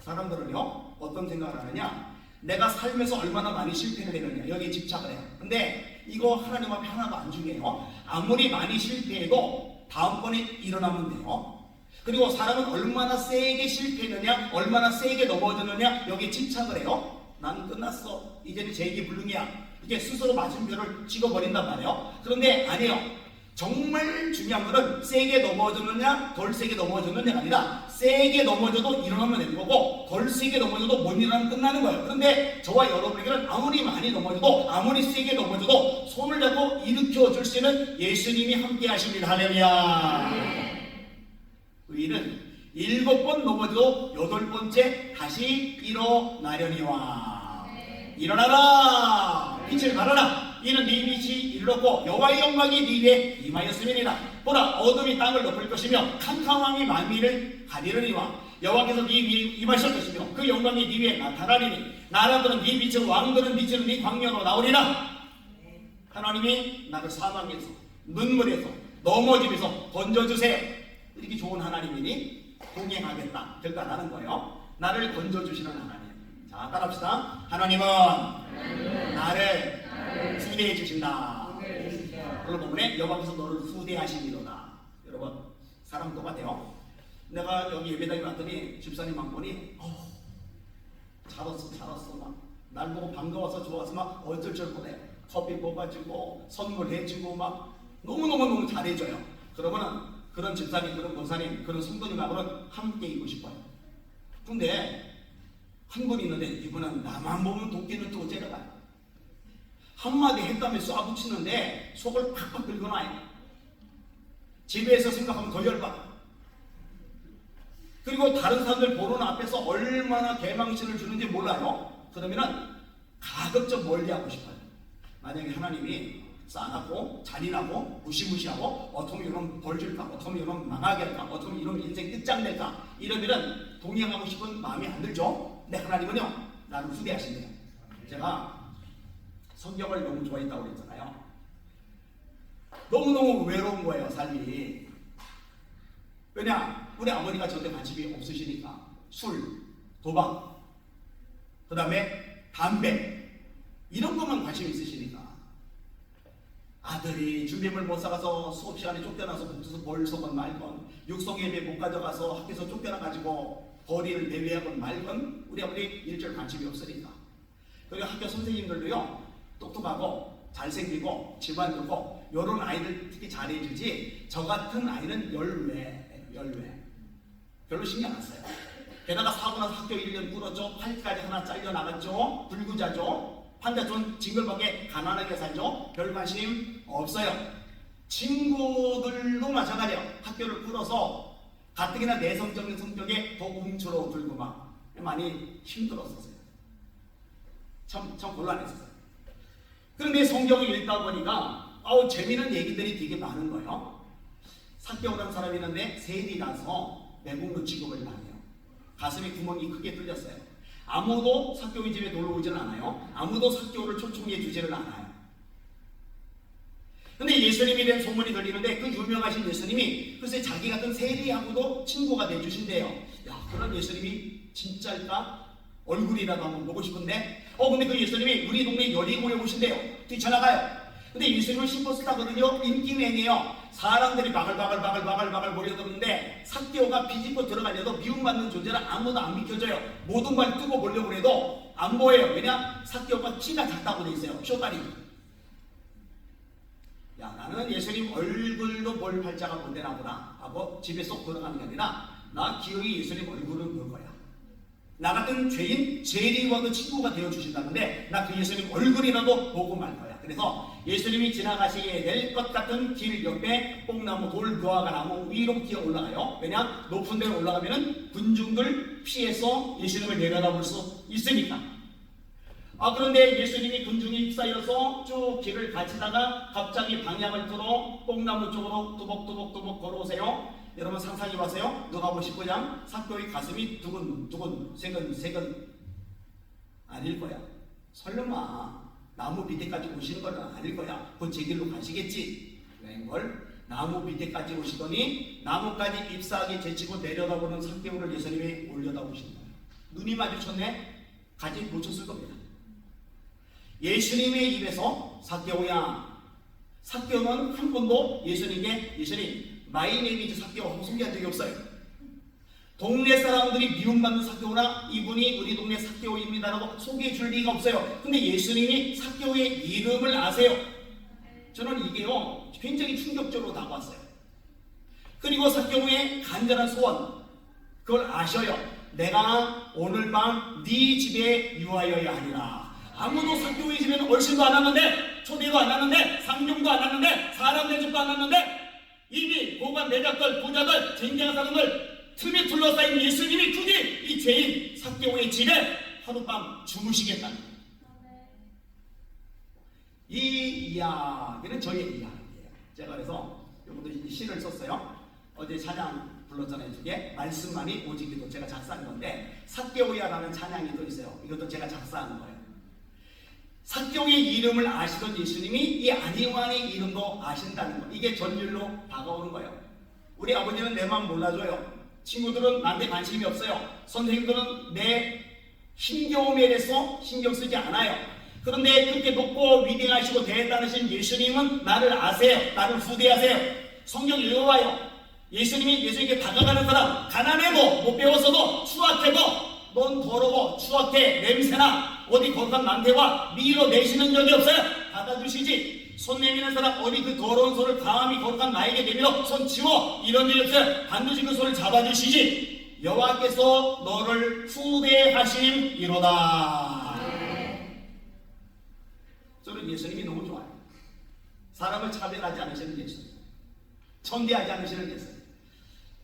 사람들은요 어떤 생각을 하느냐? 내가 살면서 얼마나 많이 실패를 했느냐 여기에 집착을 해요. 근데 이거 하나님 앞에 하나도 안 중요해요. 아무리 많이 실패해도 다음번에 일어나면 돼요. 그리고 사람은 얼마나 세게 실패했느냐, 얼마나 세게 넘어졌느냐 여기에 집착을 해요. 난 끝났어. 이제는 재기불능이야. 이게 스스로 마침표를 찍어버린단 말이에요. 그런데 아니에요. 정말 중요한 것은 세게 넘어졌느냐 덜 세게 넘어졌느냐가 아니라 세게 넘어져도 일어나면 되는 거고 덜 세게 넘어져도 못 일어나면 끝나는 거예요. 그런데 저와 여러분에게는 아무리 많이 넘어져도 아무리 세게 넘어져도 손을 잡고 일으켜 줄 수 있는 예수님이 함께 하십니다. 할렐루야. 의인은 7번 넘어져도 8번째 다시 일어나려니와. 일어나라, 빛을 발하라. 이는 네 빛이 이르렀고 여호와의 영광이 네 위에 임하였음이니라. 보라, 어둠이 땅을 덮을 것이며 캄캄함이 만민을 가리르니와. 여호와께서 네 위에 임하실 것이며 그 영광이 네 위에 나타나리니. 나라들은 네 빛으로, 왕들은 빛으로 네 광명으로 나오리라. 하나님이 나를 사망에서, 눈물에서, 넘어짐에서 건져주세요. 이렇게 좋은 하나님이니 동행하겠다, 결단하는 거예요. 나를 건져주시는 하나님. 자, 따라합시다. 하나님은 나를 후대해 주신다. 그런 부분에 여호와께서 너를 후대하시리로다. 여러분, 사람 똑같아요. 내가 여기 예배당에 왔더니 집사님 막 보니 잘했어 막 날 보고 반가워서 좋아서 막 어쩔 줄 몰래 커피 뽑아주고 선물해주고 막 너무 잘해줘요. 그러면은 그 그런 집사님, 그런 권사님, 그런 성도님하고는 함께 있고 싶어요. 근데 한 분 있는데 이분은 나만 보면 도끼는 또 째려가요. 한마디 했다며 쏴붙이는데 속을 팍팍 긁어놔요. 집에서 생각하면 더 열받아. 그리고 다른 사람들 보는 앞에서 얼마나 개망신을 주는지 몰라요. 그러면은 가급적 멀리하고 싶어요. 만약에 하나님이 싸납고 잔인하고 무시무시하고 어떻게 이러면 벌줄까, 어떻게 이러면 망하게 할까, 어떻게 이러면 인생 끝장낼까, 이러면은 동행하고 싶은 마음이 안 들죠. 근데 하나님은요 나를 후대하신대요. 제가 성경을 너무 좋아했다고 그랬잖아요. 너무너무 외로운 거예요 삶이. 왜냐, 우리 아버지가 저한테 관심이 없으시니까. 술, 도박, 그 다음에 담배, 이런 것만 관심이 있으시니까. 아들이 준비물 못 사가서 수업 시간에 쫓겨나서 복도에서 벌서건 말건, 육성 예배 못 가져가서 학교에서 쫓겨나가지고 거리를 내외하건 말건, 우리 아버지 일절 관심이 없으니까. 그리고 학교 선생님들도요 똑똑하고 잘생기고 집안 좋고 이런 아이들 특히 잘해주지, 저 같은 아이는 열외 별로 신경 안 써요. 게다가 사고 나서 학교 1년 끊었죠. 팔까지 하나 잘려나갔죠. 불구자죠. 판자촌 징글밖에 가난하게 살죠. 별 관심 없어요. 친구들도 마찬가지예요. 학교를 끊어서 가뜩이나 내성적인 성격에 더 움츠러 들고 막 많이 힘들었었어요. 참 곤란했었어요. 그런데 성경을 읽다 보니까 재미있는 얘기들이 되게 많은 거예요. 삭개오라는 사람이 있는데 세일이 나서 매국노 취급을 당해요. 가슴에 구멍이 크게 뚫렸어요. 아무도 삭개오의 집에 놀러 오지는 않아요. 아무도 삭개오를 초청해 주지를 않아요. 근데 예수님에 대한 소문이 들리는데 그 유명하신 예수님이 글쎄 자기 같은 세리하고도 친구가 돼주신대요. 야, 그런 예수님이 진짜일까? 얼굴이라도 한번 보고 싶은데 근데 그 예수님이 우리 동네 여리고에 오신대요. 뛰쳐나가요. 근데 예수님은 슈퍼스타거든요. 인기맨이에요. 사람들이 바글바글 몰려드는데 삭개오가 비집고 들어가려도 미움받는 존재라 아무도 안 비켜줘요. 모든 말 뜨고 보려고 해도 안 보여요. 왜냐? 삭개오가 키가 작다고 돼 있어요. 쇼다리. 야, 나는 예수님 얼굴도 볼 팔자가 못 되나 보다 하고 집에 쏙 들어가는 게 아니라 나 기어이 예수님 얼굴을 볼 거야. 나 같은 죄인 세리와도 친구가 되어주신다는데 나 그 예수님 얼굴이라도 보고 말 거야. 그래서 예수님이 지나가시게 될 것 같은 길 옆에 뽕나무 돌 그아가 나무 위로 기어 올라가요. 왜냐? 높은 데로 올라가면은 군중들 피해서 예수님을 내려다볼 수 있으니까. 그런데 예수님이 군중이 휩싸여서 쭉 길을 가시다가 갑자기 방향을 틀어 뽕나무 쪽으로 뚜벅뚜벅 걸어오세요. 여러분 상상해 보세요. 누가 보실 거냐? 삭개오의 가슴이 두근두근 세근 아닐 거야. 설마 나무 밑에까지 오시는 건 아닐 거야. 그 제 길로 가시겠지. 웬걸? 나무 밑에까지 오시더니 나무까지 잎사귀 제치고 내려다보는 삭개오를 예수님이 올려다보신 거예요. 눈이 마주쳤네? 가지 못쳤을 겁니다. 예수님의 입에서 삭개오야. 삭개오는 한 번도 예수님께 예수님 마이 네임 이즈 삭개오 하고 소개한 적이 없어요. 동네 사람들이 미움받는 삭개오나 이분이 우리 동네 삭개오입니다라고 소개해 줄 리가 없어요. 근데 예수님이 삭개오의 이름을 아세요. 저는 이게요 굉장히 충격적으로 다가왔어요. 그리고 삭개오의 간절한 소원 그걸 아셔요. 내가 오늘 밤 네 집에 유하여야 하리라. 아무도 삭개오의 집에는 얼씬도 안 왔는데 초대도 안 왔는데 상종도 안 왔는데 사람 대접도 안 왔는데 이미 고관 내작들 부자들 쟁쟁한 사람들 틈에 둘러싸인 예수님이 굳이 이 죄인 삭개오의 집에 하룻밤 주무시겠다는 이 이야기는 저의 이야기예요. 제가 그래서 이것도 시를 썼어요. 어제 찬양 불렀잖아요. 두개 말씀만이 오직이도 제가 작사한 건데 삭개오야라는 찬양이 또 있어요. 이것도 제가 작사한 거예요. 삭개오의 이름을 아시던 예수님이 이 안희왕의 이름도 아신다는 거. 이게 전율로 다가오는 거예요. 우리 아버지는 내 마음 몰라줘요. 친구들은 나한테 관심이 없어요. 선생님들은 내 힘겨움에 대해서 신경 쓰지 않아요. 그런데 그렇게 높고 위대하시고 대단하신 예수님은 나를 아세요. 나를 후대하세요. 성경 읽어봐요. 예수님께 다가가는 사람 가난해도 못 배워서도 추악해도 넌 더러워 추악해 냄새나 어디 거룩한 망대와 밀어내시는 적이 없어요. 받아주시지. 손 내미는 사람 어디 그 더러운 손을 감히 거룩한 나에게 내밀어 손 치워 이런 일이 없어요. 반드시 그 손을 잡아주시지. 여호와께서 너를 후대하심이로다. 저는 예수님이 너무 좋아요. 사람을 차별하지 않으시는 예수님, 천대하지 않으시는 예수님.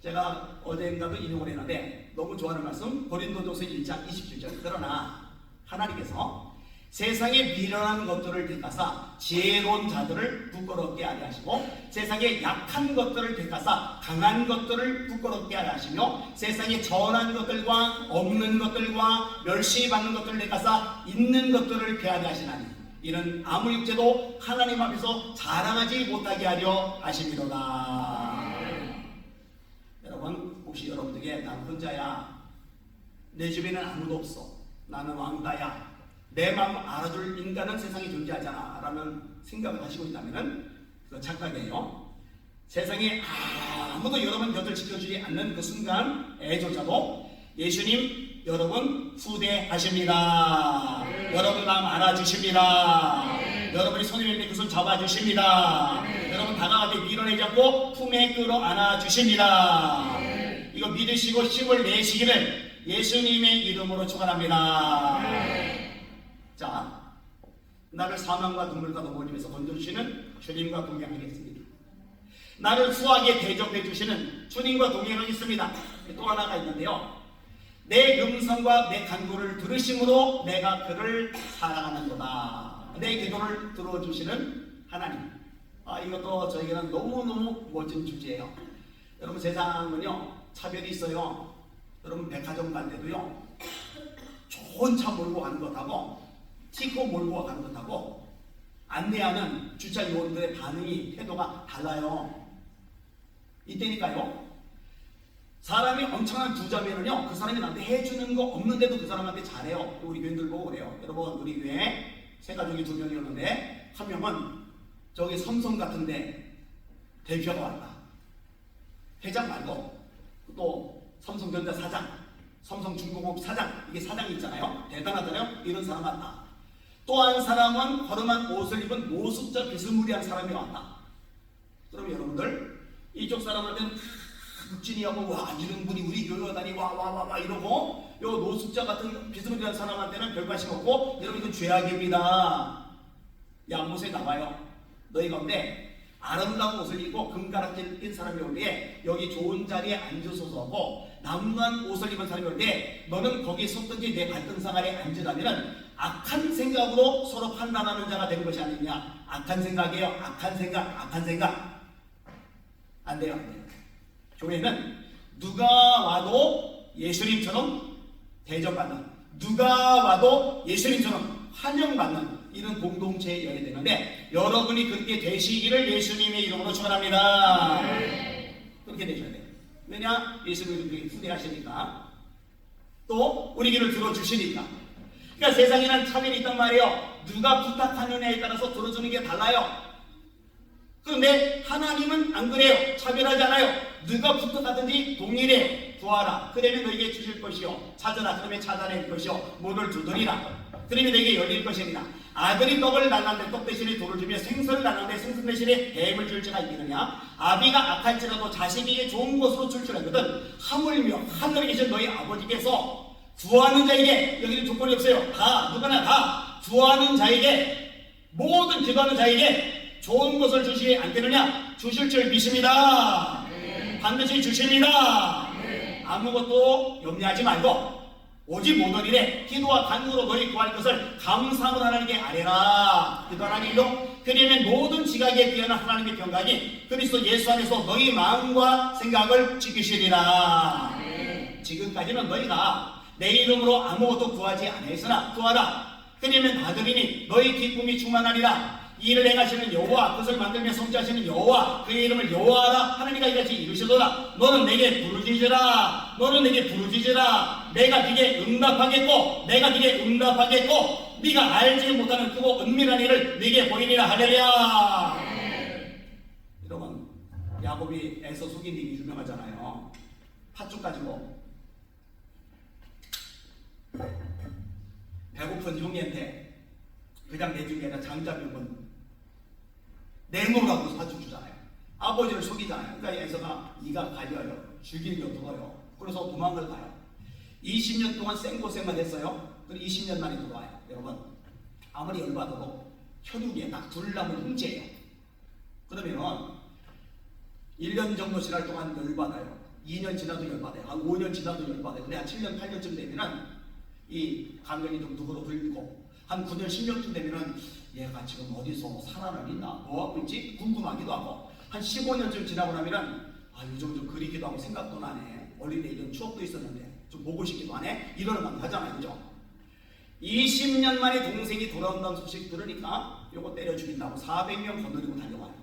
제가 어젠가도 인용을 했는데 너무 좋아하는 말씀, 고린도전서 1장 27절. 그러나 하나님께서 세상에 미련한 것들을 택하사 지혜로운 자들을 부끄럽게 하려 하시고, 세상에 약한 것들을 택하사 강한 것들을 부끄럽게 하려 하시며, 세상에 전한 것들과 없는 것들과 멸시받는 것들을 택하사 있는 것들을 피하게 하시나니 이는 아무 육체도 하나님 앞에서 자랑하지 못하게 하려 하심이로다. 여러분, 혹시 여러분들에게 난 혼자야, 내 주변에는 아무도 없어, 나는 왕따야, 내 마음 알아줄 인간은 세상에 존재하잖아 라는 생각을 하시고 있다면 그거 착각이에요. 세상에 아무도 여러분 곁을 지켜주지 않는 그 순간 애조차도 예수님 여러분 후대하십니다. 여러분 마음 알아주십니다. 여러분이 손을 밀 때 그 손 잡아주십니다. 여러분 다가갈 때 밀어내 잡고 품에 끌어 안아주십니다. 이거 믿으시고 힘을 내시기를 예수님의 이름으로 축원합니다. 자, 나를 사망과 눈물과 넘어짐에서 건져주시는 주님과 동행하겠습니다. 나를 수하게 대접해 주시는 주님과 동행하겠습니다. 또 하나가 있는데요, 내 음성과 내 간구를 들으심으로 내가 그를 사랑하는도다. 내 기도를 들어주시는 하나님. 이것도 저에게는 너무너무 멋진 주제예요. 여러분, 세상은요 차별이 있어요. 여러분, 백화점 갈 때도요 좋은 차 몰고 가는 것하고 티코 몰고 가는 것하고 안내하는 주차 요원들의 반응이, 태도가 달라요. 이때니까요, 사람이 엄청난 부자면은요 그 사람이 나한테 해주는 거 없는데도 그 사람한테 잘해요. 우리 교인들 보고 그래요. 여러분, 우리 교회 세 가족이 2명이었는데 한 명은 저기 삼성 같은데 대표가 왔다. 회장 말고 또 삼성전자 사장, 삼성중공업 사장, 이게 사장이 있잖아요. 대단하잖아요. 이런 사람 왔다. 또 한 사람은 허름한 옷을 입은 노숙자 비스무리한 사람이 왔다. 그럼 여러분들, 이쪽 사람한테는 묵진이하고 와 이런 분이 우리 교회 다니 와 이러고, 요 노숙자 같은 비스무리한 사람한테는 별 관심 없고, 여러분 이건 죄악입니다. 양못에 나와요. 너희 가운데 아름다운 옷을 입고 금가락지를 낀 사람이 올 때 여기 좋은 자리에 앉으소서 하고, 남루한 옷을 입은 사람이 올 때 너는 거기 섰든지 내 발등상 아래 앉으라면 악한 생각으로 서로 판단하는 자가 된 것이 아니냐. 악한 생각이에요. 악한 생각. 안 돼요. 교회는 누가 와도 예수님처럼 대접받는, 누가 와도 예수님처럼 환영받는 이런 공동체여야 되는데, 여러분이 그렇게 되시기를 예수님의 이름으로 축원합니다. 그렇게 되셔야 돼요. 왜냐? 예수님이 그렇게 후대하시니까, 또 우리 길을 들어주시니까. 그러니까 세상에는 차별이 있단 말이에요. 누가 부탁하느냐에 따라서 들어주는 게 달라요. 그런데 하나님은 안 그래요. 차별하지 않아요. 누가 부탁하든지 동일해요. 구하라, 그러면 너에게 주실 것이요. 찾아라, 그러면 찾아낼 것이요. 문을 두드리라, 그러면 너에게 열릴 것입니다. 아들이 떡을 달라는데 떡 대신에 돌을 주며 생선을 달라는데 생선 대신에 뱀을 줄 자가 있느냐. 아비가 악할지라도 자식에게 좋은 것으로 줄 줄 알거든. 하물며 하늘에 계신 너희 아버지께서 구하는 자에게, 여기는 조건이 없어요. 다, 누구나 다 구하는 자에게, 모든 기도하는 자에게 좋은 것을 주시지 않겠느냐. 주실 줄 믿습니다. 반드시 주십니다. 아무것도 염려하지 말고 오직 모든 일에 기도와 간구로 너희 구할 것을 감사함으로 하나님께 아뢰라. 기도하는 일로, 그러면 모든 지각에 뛰어난 하나님의 평강이 그리스도 예수 안에서 너희 마음과 생각을 지키시리라. 지금까지는 너희가 내 이름으로 아무것도 구하지 아니하였으나 구하라, 그러면 받으리니 너희 기쁨이 충만하리라. 이 일을 행하시는 여호와, 그것을 만들며 성취하시는 여호와, 그의 이름을 여호와라 하나님과 이같이 이루시도다. 너는 내게 부르짖으라. 너는 내게 부르짖으라. 내가 네게 응답하겠고, 내가 네게 응답하겠고, 네가 알지 못하는 크고 은밀한 일을 네게 보이리라. 할렐루야. 여러분, 야곱이 애서 속인 일이 유명하잖아요. 팥죽 가지고 배고픈 형님한테 그냥 내준 게 아니라 장자병은 내놓으라고 사주잖아요. 아버지를 속이잖아요. 그러니까 에서가 네가 가려요. 죽이려 들어요. 그래서 도망을 가요. 20년 동안 생고생만 했어요. 그리고 20년 만에 돌아와요. 여러분, 아무리 열받아도 혈육에 딱 둘 남은 형제예요. 그러면은 1년 정도 지날 동안 열받아요. 2년 지나도 열받아요. 한 5년 지나도 열받아요. 근데 한 7년, 8년쯤 되면은 이 감정이 좀 누그러들고 한 9년, 10년쯤 되면은 얘가 지금 어디서 살아는 있나? 뭐 하고 있지? 궁금하기도 하고 한 15년쯤 지나고 나면은 요즘 좀 그리기도 하고 생각도 나네. 어린애 이런 추억도 있었는데 좀 보고 싶기도 하네. 이러는 건 하잖아요. 그죠? 20년 만에 동생이 돌아온다는 소식 들으니까 요거 때려 죽인다고 400명 거느리고 달려와요.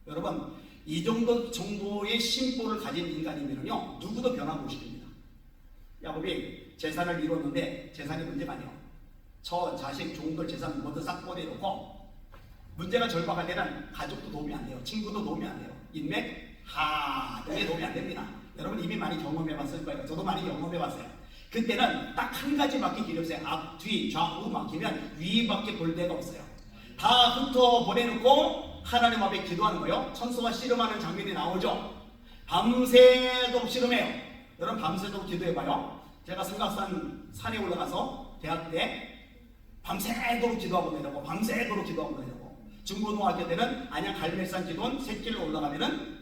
여러분, 이 정도의 심보를 가진 인간이면요 누구도 변하고 싶습니다. 야곱이 재산을 이뤘는데 재산이 문제가 아니에요. 저 자식 종들 재산 모두 싹 꺼내놓고 문제가 절박할 때는 가족도 도움이 안 돼요. 친구도 도움이 안 돼요. 인맥 하등에 도움이 안 됩니다. 여러분 이미 많이 경험해봤을 거예요. 저도 많이 경험해봤어요. 그때는 딱 한 가지밖에 길이 없어요. 앞, 뒤, 좌우 막히면 위밖에 볼 데가 없어요. 다 흩어보내놓고 하나님 앞에 기도하는 거예요. 천사와 씨름하는 장면이 나오죠. 밤새도록 씨름해요. 여러분 밤새도록 기도해봐요. 제가 성곽산 산에 올라가서 대학 때 밤새도록 기도하고 내려고 밤새도록 기도하고 내려고 중고등학교 때는 안양 갈매산 기도원 샛길로 올라가면은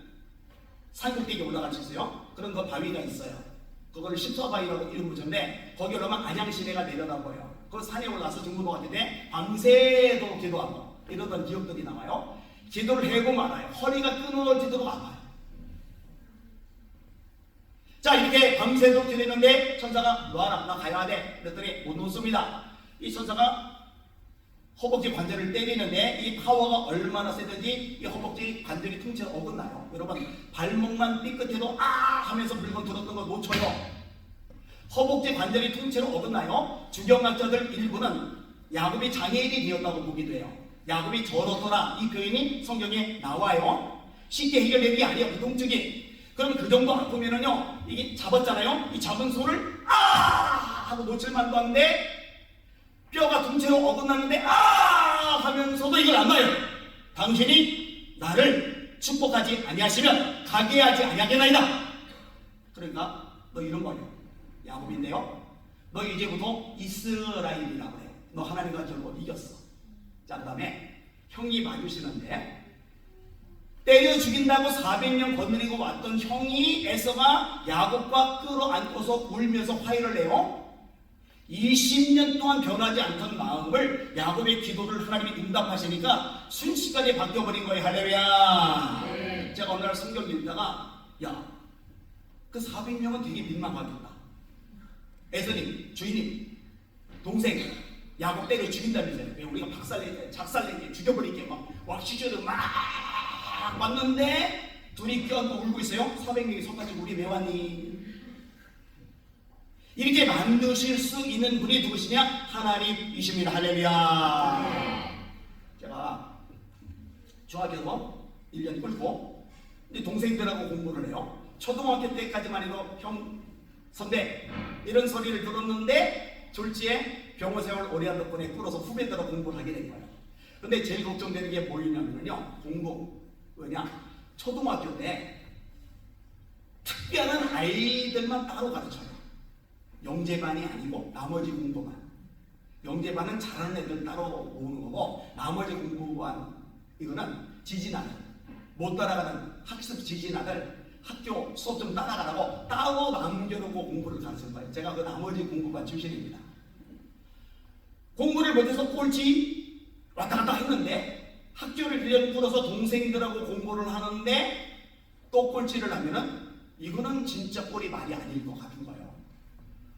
산꼭대기 올라갈 수 있어요. 그런 거 바위가 있어요. 그걸 십사바위라고 이름 붙였는데 거기 올라가면 안양 시내가 내려다보여요. 그 산에 올라가서 중고등학교 때 밤새도록 기도하고 이러던 기억들이 나와요. 기도를 하고 말아요. 허리가 끊어지도록 아파요. 자, 이렇게 밤새도록 기도했는데 천사가 놔라, 나 가야 돼. 그랬더니 못 놓습니다. 이 천사가 허벅지 관절을 때리는데 이 파워가 얼마나 세든지 이 허벅지 관절이 통째로 어긋나요. 여러분 발목만 삐끗해도 하면서 물건 들었던 거 놓쳐요. 허벅지 관절이 통째로 어긋나요. 주경학자들 일부는 야곱이 장애인이 되었다고 보기도 해요. 야곱이 저러더라 이 표현이 성경에 나와요. 쉽게 해결되는 게 아니에요. 우동증이. 그럼 그 정도 아프면은요 이게 잡았잖아요. 이 잡은 손을 하고 놓칠 만도 한데 뼈가 통째로 어긋났는데 하면서도 이걸 안 놔요. 당신이 나를 축복하지 아니하시면 가게 하지 아니하겠나이다. 그러니까 너 이런 거예요. 야곱인데요. 너 이제부터 이스라엘이라고 해요. 너 하나님과 결국 이겼어. 자, 그 다음에 형이 맞으시는데 때려 죽인다고 400명 거느리고 왔던 형이 에서가 야곱과 끌어안고서 울면서 화해를 내요. 20년 동안 변하지 않던 마음을 야곱의 기도를 하나님이 응답하시니까 순식간에 바뀌어버린 거예요. 할렐루야. 네. 제가 어느 날 성경 읽다가 그 400명은 되게 민망하겠다. 에서님, 주인님, 동생 야곱 때려 죽인다면서요. 왜 우리가 작살내게 죽여버리게 막 시주를 막 왔는데 둘이 껴안고 울고 있어요. 400명이 손가지고 우리 왜 왔니? 이렇게 만드실 수 있는 분이 누구시냐? 하나님이십니다. 할렐루야. 제가 중학교 1년 끌고 동생들하고 공부를 해요. 초등학교 때까지만 해도 형, 선배 이런 소리를 들었는데 졸지에 병원 생활 오래 한 덕분에 끌어서 후배들하고 공부를 하게 된 거예요. 근데 제일 걱정되는 게 뭐냐면요, 공부. 왜냐? 초등학교 때 특별한 아이들만 따로 가르쳐요. 영재반이 아니고 나머지 공부만. 영재반은 잘하는 애들 따로 모으는 거고 나머지 공부반 이거는 지진아들, 못 따라가는 학습 지진아들 학교 수업 좀 따라가라고 따로 남겨놓고 공부를 가르치는 거예요. 제가 그 나머지 공부반 출신입니다. 공부를 못해서 꼴찌 왔다 갔다 했는데 학교를 1년 풀어서 동생들하고 공부를 하는데 또 꼴찌를 하면은 이거는 진짜 꼴이 말이 아닐 것 같은 거예요.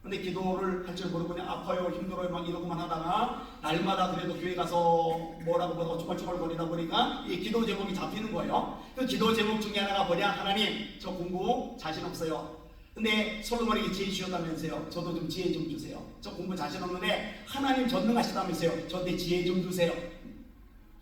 근데 기도를 할 줄 모르고 그냥 아파요, 힘들어요 막 이러고만 하다가 날마다 그래도 교회 가서 뭐라고 어쭈벌쭈벌 거리다 보니까 이 기도 제목이 잡히는 거예요. 그 기도 제목 중에 하나가 뭐냐? 하나님, 저 공부 자신 없어요. 근데 솔로몬에게 지혜 주셨다면서요. 저도 좀 지혜 좀 주세요. 저 공부 자신 없는데 하나님 전능하시다면서요. 저한테 지혜 좀 주세요.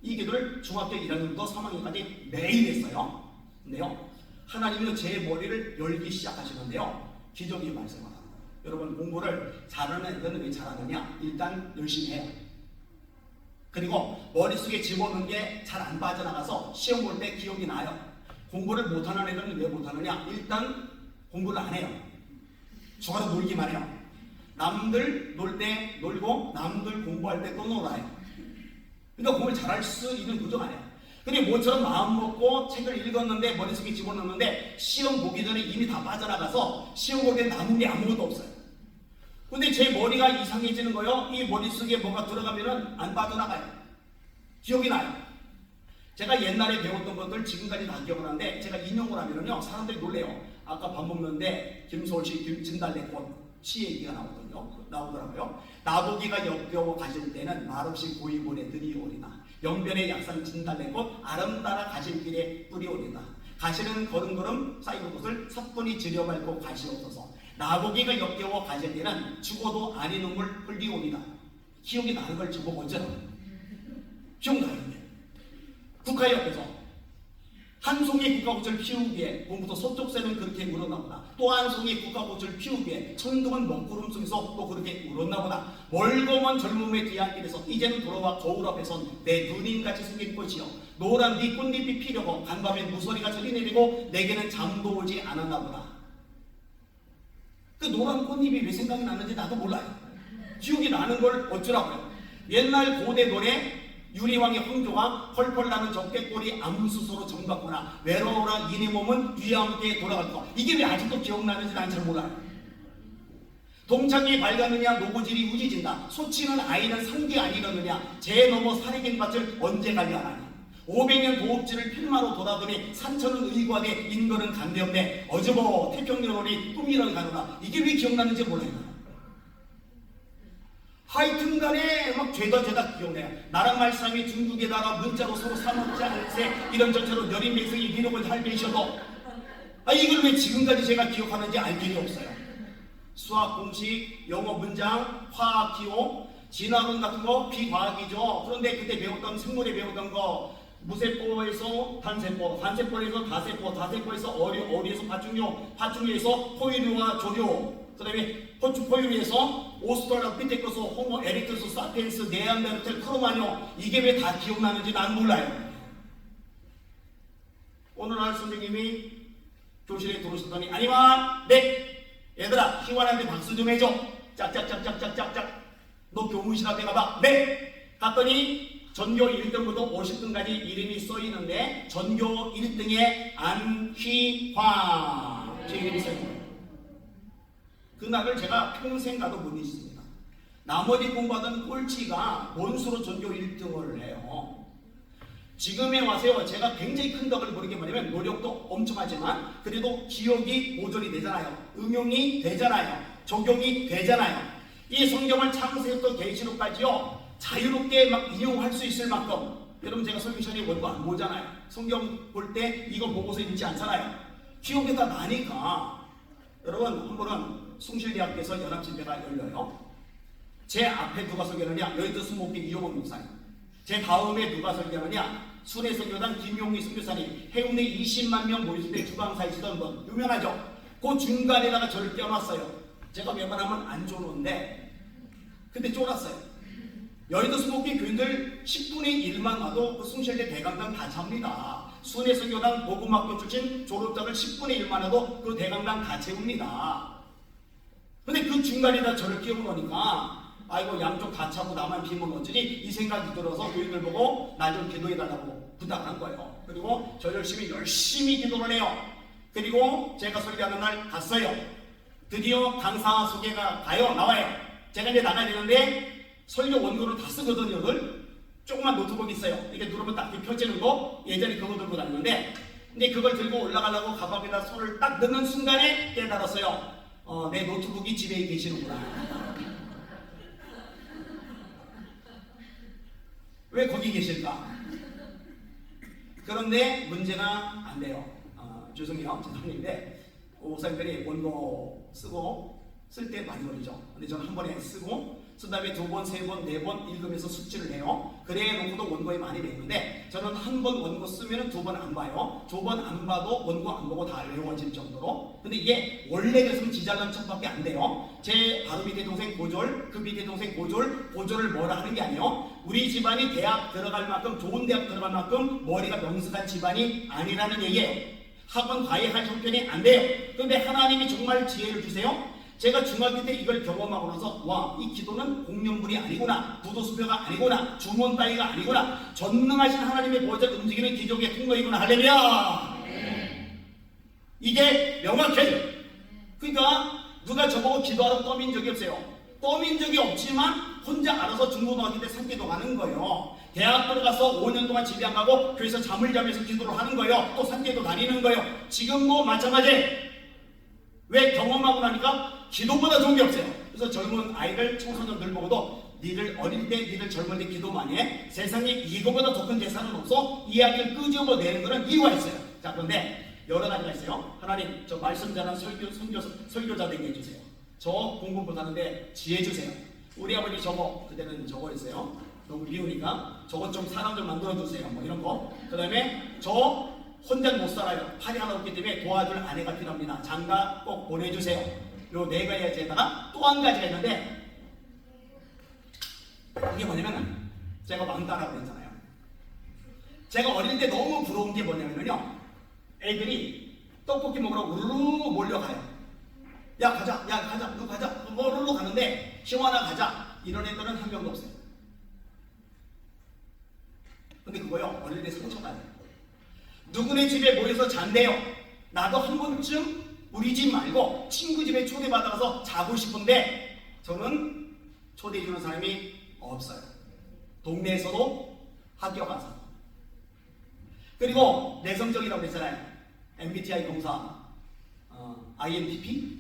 이 기도를 중학교 1학년부터 3학년까지 매일 했어요. 근데요, 하나님은 제 머리를 열기 시작하시는데요, 기적이 발생하다. 여러분 공부를 잘하는 애들은 왜 잘하느냐? 일단 열심히 해요. 그리고 머릿속에 집어넣은 게 잘 안 빠져나가서 시험 볼 때 기억이 나요. 공부를 못하는 애들은 왜 못하느냐? 일단 공부를 안 해요. 죽어서 놀기만 해요. 남들 놀 때 놀고 남들 공부할 때 또 놀아요. 그러니까 공부를 잘할 수 있는 구조가 아니에요. 근데 모처럼 마음 먹고 책을 읽었는데 머릿속에 집어넣는데 시험 보기 전에 이미 다 빠져나가서 시험 볼 때 남은 게 아무것도 없어요. 근데 제 머리가 이상해지는 거예요. 이 머릿속에 뭐가 들어가면은 안 빠져나가요. 기억이 나요. 제가 옛날에 배웠던 것들 지금까지 다 기억을 하는데 제가 인용을 하면은요 사람들이 놀래요. 아까 밥 먹는데 김소월씨 진달래꽃 시 얘기가 나오더라고요. 나보기가 역겨워 가실 때는 말없이 고이보내 들이오리나 영변의 약산 진달래꽃 아름다라 가실 길에 뿌리오리나 가시는 걸음걸음 쌓이는 곳을 사뿐히 들여밟고 가시옵소서. 나보기가 역겨워 가실 때는 죽어도 아니 눈물 흘리오리나. 기억이 나는 걸 저보고 어쩌라고. 기억나는데 국화 옆에서 한 송이 국화꽃을 피우기에 봄부터 서쪽새는 그렇게 울었나보다. 또 한 송이 국화꽃을 피우기에 천둥은 먹구름 속에서 또 그렇게 울었나보다. 멀고먼 젊음의 뒤안길에서 이제는 돌아와 거울 앞에 선 내 누님같이 생긴 꽃이여 노란 네 꽃잎이 피려고 간밤에 무소리가 저리 내리고 내게는 잠도 오지 않았나보다. 그 노란 꽃잎이 왜 생각이 났는지 나도 몰라요. 기억이 나는 걸 어쩌라고요. 옛날 고대 노래 유리왕의 흥조가 펄펄 나는 적개꼬리 암수소로 정받거나 외로워라 이네 몸은 위와 함께 돌아갈 거. 이게 왜 아직도 기억나는지 난 잘 몰라요. 동창이 밝았느냐 노고질이 우지진다. 소치는 아이는 산기 아니려느냐 재 넘어 살이긴 밭을 언제 관리하나니. 500년 도읍지를 필마로 돌아더니 산천은 의과대 인거는 간대없네. 어저버 태평연월이 꿈이랑 가노라. 이게 왜 기억나는지 몰라요. 하여튼 간에 막 죄다 기억나요. 나랑 말씀이 중국에다가 문자로 서로 사먹지 않을세 이런저런 여린 백성이 미륵을 잘 배셔도 이걸 왜 지금까지 제가 기억하는지 알 길이 없어요. 수학 공식, 영어 문장, 화학 기호, 진화론 같은 거 비과학이죠. 그런데 그때 배웠던 생물에 배웠던 거 무세포에서 단세포, 단세포에서 다세포, 다세포에서 어류에서 파충류, 파충류에서 포유류와 조류, 그 다음에 포유류에서 오스트랄로피테쿠스, 호모 에렉투스, 사피엔스, 네안데르탈, 크로마뇽. 이게 왜 다 기억나는지 난 몰라요. 오늘 날 선생님이 교실에 들어오셨더니 아니만 네 얘들아 희완한테 박수 좀 해줘. 짝짝짝짝짝짝짝. 너 교무실 앞에 가봐. 네 갔더니 전교 1등부터 50등까지 이름이 써있는데 전교 1등에 안희화 제 이름이 써있는 그날을 제가 평생 가도 못 잊습니다. 나머지 공부하던 꼴찌가 원수로 전교 1등을 해요. 지금에 와서요 제가 굉장히 큰 덕을 부리게 뭐냐면 노력도 엄청 하지만 그래도 기억이 보존이 되잖아요. 응용이 되잖아요. 적용이 되잖아요. 이 성경을 창세부터 계시록까지요 자유롭게 막 인용할 수 있을 만큼. 여러분 제가 설교 시간에 원고 안 보잖아요. 성경 볼 때 이거 보고서 읽지 않잖아요. 기억이 다 나니까. 여러분 한 번은 숭실대학교에서 연합집회가 열려요. 제 앞에 누가 설교하느냐 여의도 수목교 이용원 목사님. 제 다음에 누가 설교하느냐 순회선교단 김용희 선교사님. 해운대 20만 명 모였을 때 주방사이시던 분 유명하죠. 그 중간에다가 저를 껴놨어요. 제가 웬만하면 안 좋은데 근데 쫄았어요. 여의도 수목교 교인들 10분의 1만 와도 그 숭실대 대강당 다 찹니다. 순회선교단 복음학교 출신 졸업자들 10분의 1만 와도 그 대강당 다 채웁니다. 근데 그 중간에다 저를 끼워놓으니까 아이고 양쪽 다 차고 나만 비면 어쩌지 이 생각이 들어서 교인들 보고 나 좀 기도해달라고 부탁한 거예요. 그리고 저 열심히 기도를 해요. 그리고 제가 설교하는 날 갔어요. 드디어 강사 소개가 나와요. 제가 이제 나가야 되는데 설교 원고를 다 쓰거든요. 조그만 노트북 있어요. 이게 누르면 딱 펴지는 거. 예전에 그거 들고 다녔는데 근데 그걸 들고 올라가려고 가방에다 손을 딱 넣는 순간에 깨달았어요. 내 노트북이 집에 계시는구나. 왜 거기 계실까? 그런데 문제가 안 돼요. 죄송해요. 죄송한데 목사님들이 원고 쓰고 쓸 때 많이 걸리죠. 근데 저는 한 번에 쓰고 쓴 다음에 2번, 3번, 4번 읽으면서 숙지를 해요. 그래 놓고도 원고에 많이 배우는데 저는 한 번 원고 쓰면 2번 안 봐요. 2번 안 봐도 원고 안 보고 다 외워질 정도로. 근데 이게 원래 그랬으면 지잘난 척밖에 안 돼요. 제 바로 밑에 동생 고졸, 그 밑에 동생 고졸, 고졸을 뭐라 하는 게 아니에요. 우리 집안이 대학 들어갈 만큼, 좋은 대학 들어갈 만큼 머리가 명석한 집안이 아니라는 얘기예요. 학원 과외할 형편이 안 돼요. 그런데 하나님이 정말 지혜를 주세요. 제가 중학교 때 이걸 경험하고 나서 와, 이 기도는 공연불이 아니구나, 부도수표가 아니구나, 주문 따위가 아니구나, 전능하신 하나님의 보좌를 움직이는 기적의 통로이구나. 할렐루야. 이게 명확해요. 그러니까 누가 저보고 기도하러 떠민 적이 없어요. 떠민 적이 없지만 혼자 알아서 중고등학교 때 산기도 가는 거예요. 대학 들어가서 5년 동안 집에 안 가고 교회에서 잠을 자면서 기도를 하는 거예요. 또 산기도 다니는 거예요. 지금도 마찬가지. 왜? 경험하고 나니까 기도보다 좋은 게 없어요. 그래서 젊은 아이들, 청소년들 보고도 니들 어릴 때, 니들 젊을 때 기도 많이 해. 세상에 이거보다 더 큰 재산은 없어. 이야기를 끄집어내는 그런 이유가 있어요. 자, 그런데 여러 가지가 있어요. 하나님, 저 말씀 잘하는 설교자 되게 해주세요. 저 공부 못하는데 지혜 주세요. 우리 아버지 저거, 그때는 저거 있어요. 너무 미우니까 저거 좀 사람들 만들어주세요. 뭐 이런 거. 그 다음에 저 혼자 못 살아요. 팔이 하나 없기 때문에 도와줄 아내가 필요합니다. 장가 꼭 보내주세요. 요 4가지에다가 또 한 가지가 있는데, 이게 뭐냐면 제가 왕따라고 했잖아요. 제가 어릴 때 너무 부러운 게 뭐냐면요, 애들이 떡볶이 먹으러 우르르 몰려가요. 야 가자, 야 가자, 너 가자, 우르르 가는데 시원하 가자, 이런 애들은 한 명도 없어요. 근데 그거요, 어릴 때 상처가 돼요. 누구네 집에 모여서 잔대요. 나도 한 번쯤 우리 집 말고 친구 집에 초대받아서 자고 싶은데 저는 초대해주는 사람이 없어요. 동네에서도 학교 가서. 그리고 내성적이라고 했잖아요. MBTI 검사, INTP,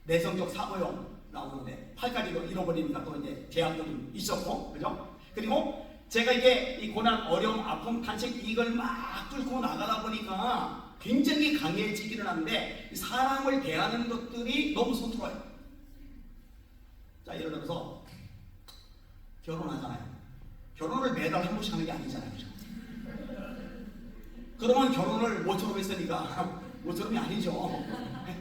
내성적 사고형 나오는데 8가지도 잃어버리니까 또 이제 제약도 좀 있었고, 그죠? 그리고 제가 이게 이 고난, 어려움, 아픔, 탄식 이걸 막 뚫고 나가다 보니까 굉장히 강해지기는 하는데 사람을 대하는 것들이 너무 서툴어요. 자, 예를 들어서 결혼하잖아요. 결혼을 매달 한 번씩 하는 게 아니잖아요. 그죠? 그러면 결혼을 모처럼 했으니까, 모처럼이 아니죠.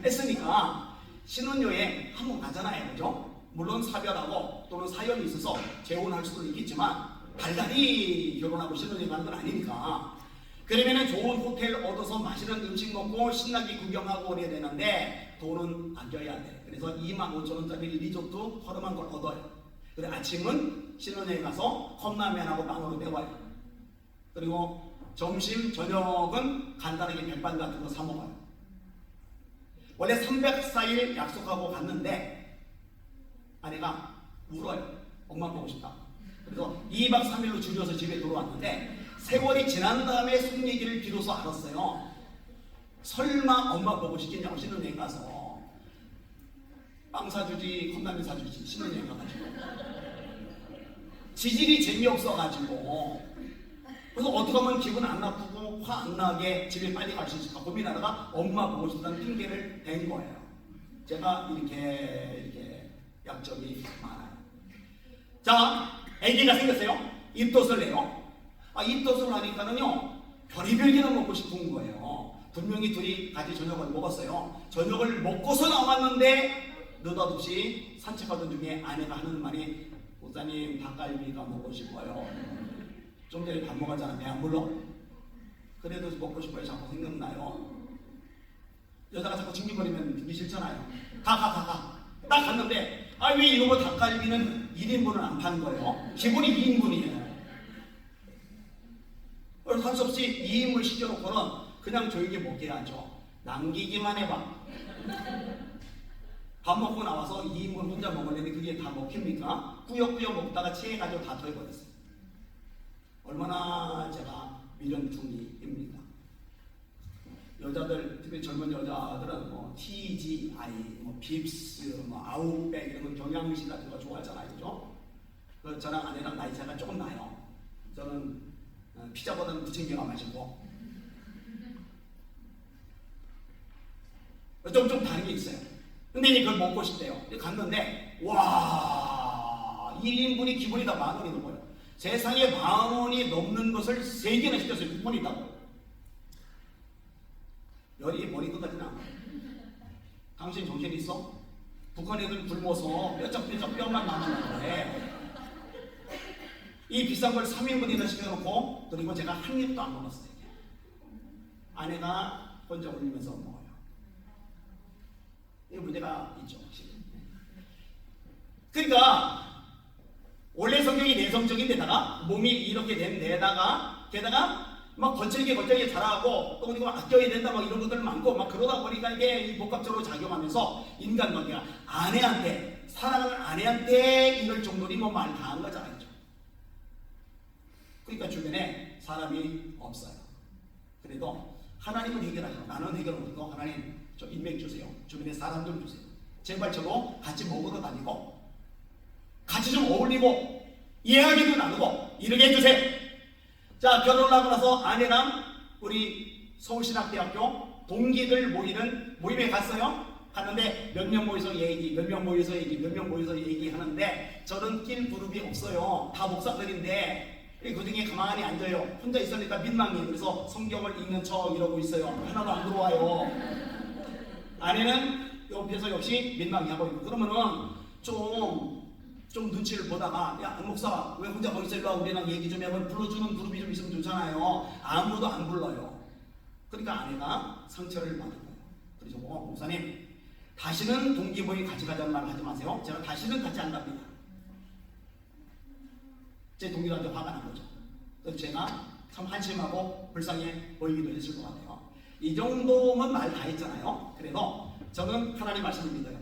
했으니까 신혼여행 한 번 가잖아요. 그죠? 물론 사별하고 또는 사연이 있어서 재혼할 수도 있겠지만 달달이 결혼하고 신혼여행 가는 건 아니니까. 그러면은 좋은 호텔 얻어서 맛있는 음식 먹고 신나게 구경하고 그래야 되는데 돈은 아껴야 돼. 그래서 25,000원짜리 리조트 허름한 걸 얻어요. 그리고 아침은 신혼여행 가서 컵라면하고 빵으로 때워요. 그리고 점심, 저녁은 간단하게 백반 같은 거 사 먹어요. 원래 304일 약속하고 갔는데 아내가 울어요. 엄마 보고 싶다. 그래서 2박 3일로 줄여서 집에 들어왔는데 세월이 지난 다음에 속 얘기를 비로소 알았어요. 설마 엄마 보고 싶겠냐고. 신혼여행 가서 빵 사주지 컵라면 사주지 신혼여행 가가지고 지질이 재미없어가지고. 그래서 어떻게 하면 기분 안 나쁘고 화 안 나게 집에 빨리 갈 수 있을까 고민하다가 엄마 보고 싶다는 핑계를 댄 거예요. 제가 이렇게 약점이 많아요. 자, 아기가 생겼어요. 입덧을 내요. 입덧을 하니까는요, 별의별 게나 먹고 싶은 거예요. 분명히 둘이 같이 저녁을 먹었어요. 저녁을 먹고서 나왔는데 느닷없이 산책하던 중에 아내가 하는 말이, 목사님 닭갈비가 먹고 싶어요. 좀 전에 밥 먹었잖아. 배 안 불러? 그래도 먹고 싶어요. 자꾸 생각나요. 여자가 자꾸 징징거리면 듣기 싫잖아요. 가. 딱 갔는데 왜 이러고 닭갈비는 1인분을 안 파는 거예요? 기본이 2인분이에요. 그래서 할 수 없이 2인분 시켜놓고는 그냥 조용히 먹게 하죠. 남기기만 해봐. 밥 먹고 나와서 2인분 혼자 먹으려면 그게 다 먹힙니까? 꾸역꾸역 먹다가 체해가지고 다 토해버렸어요. 얼마나 제가 미련퉁이입니다. 여자들, 특히 젊은 여자들은 뭐 TGI, 뭐 빕스, 뭐 아웃백 이런 거 경양식 같은 거 좋아하잖아요, 그죠? 저랑 아내랑 나이 차이가 조금 나요. 저는 피자보다는 부침개가 맛있고 좀 다른 게 있어요. 근데 이제 그걸 먹고 싶대요. 갔는데 와, 보세요. 1인분이 기본이 다 10,000원이 넘어요. 세상에 10,000원이 넘는 것을 3개나 시켰어요. 쿠폰이 있다고. 열이 머리 끝까지 나. 당신 정신 있어? 북한 애들 굶어서 뼈쩍뼈쩍 뼈만 남았는데 이 비싼 걸 3인분이나 시켜놓고 그리고 제가 한 입도 안 먹었어요. 아내가 혼자 울면서 먹어요. 이 문제가 있죠. 그러니까 원래 성격이 내성적인 데다가 몸이 이렇게 된 데다가 게다가 막 거칠게 자라고 또 그리고 아껴야 된다 막 이런 것들 많고 막 그러다 보니까 이게 복합적으로 작용하면서 인간관계가 아내한테 사랑하는 아내한테 이럴 정도니 뭐 말 다 한 거잖아요. 그러니까 주변에 사람이 없어요. 그래도 하나님은 해결하죠. 나는 해결 못해도 하나님 저 인맥 주세요. 주변에 사람 좀 주세요. 제발 저도 같이 먹으러 다니고 같이 좀 어울리고 이야기도 나누고 이렇게 해주세요. 자, 결혼을 하고 나서 아내랑 우리 서울신학대학교 동기들 모이는 모임에 갔어요. 갔는데 몇 명 모여서 얘기, 몇 명 모여서 얘기하는데 저는 낄 그룹이 없어요. 다 목사들인데 그 중에 가만히 앉아요. 혼자 있으니까 민망해. 그래서 성경을 읽는 척 이러고 있어요. 하나도 안 들어와요. 아내는 옆에서 역시 민망해하고 있고 그러면은 좀 눈치를 보다가 야 목사 왜 혼자 거기서 일로 와 우리랑 얘기 좀 해봐 불러주는 그룹이 좀 있으면 좋잖아요. 아무도 안 불러요. 그러니까 아내가 상처를 받은 거예요. 그래서 목사님 다시는 동기 모임 같이 가자는 말 하지 마세요. 제가 다시는 같이 안 갑니다. 제 동기들한테 화가 난 거죠. 그래서 제가 참 한심하고 불쌍해 보이기도 했을 것 같아요. 이 정도면 말 다 했잖아요. 그래서 저는 하나님 말씀을 믿어요.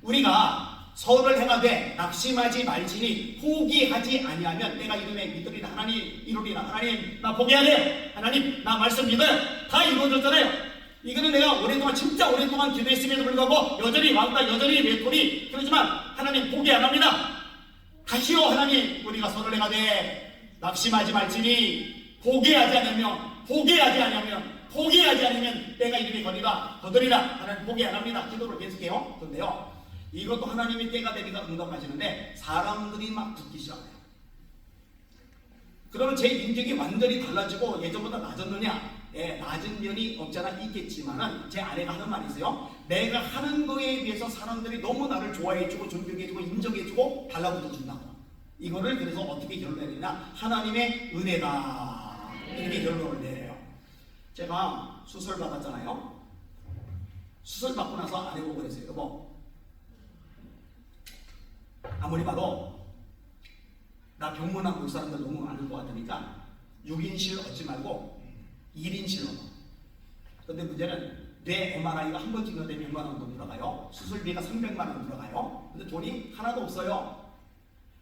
우리가 서를 행하되 낙심하지 말지니 포기하지 아니하면 내가 이름에 믿으리라. 하나님 이루리라. 하나님 나 포기하래요. 하나님 나 말씀 믿어요. 다 이루어졌잖아요. 이거는 내가 오랫동안 진짜 오랫동안 기도했음에도 불구하고 여전히 왕따 여전히 외톨이 그러지만 하나님 포기 안 합니다. 다시요 하나님 우리가 서를 행하되 낙심하지 말지니 포기하지 않으면 내가 이름이 거두리라. 하나님 포기 안 합니다. 기도를 계속해요. 그런데요 이것도 하나님이 때가 되니까 응답하시는데 사람들이 막 듣기 시작해요. 그러면 제 인격이 완전히 달라지고 예전보다 낮았느냐? 예, 낮은 면이 없잖아 있겠지만은 제 아내가 하는 말이 있어요. 내가 하는 거에 비해서 사람들이 너무 나를 좋아해주고 존경해주고 인정해주고 달라붙어준다고. 이거를 그래서 어떻게 결론을 내리냐? 하나님의 은혜다. 이렇게 결론을 내려요. 제가 수술 받았잖아요. 수술 받고 나서 아내 보고 그랬어요. 여보, 아무리 봐도 나 병문안 볼 사람들 너무 많을 것 같으니까 6인실 얻지 말고 1인실로. 근데 문제는 뇌 MRI가 한 번 찍는데 100만 원 돈 들어가요. 수술비가 300만 원 들어가요. 근데 돈이 하나도 없어요.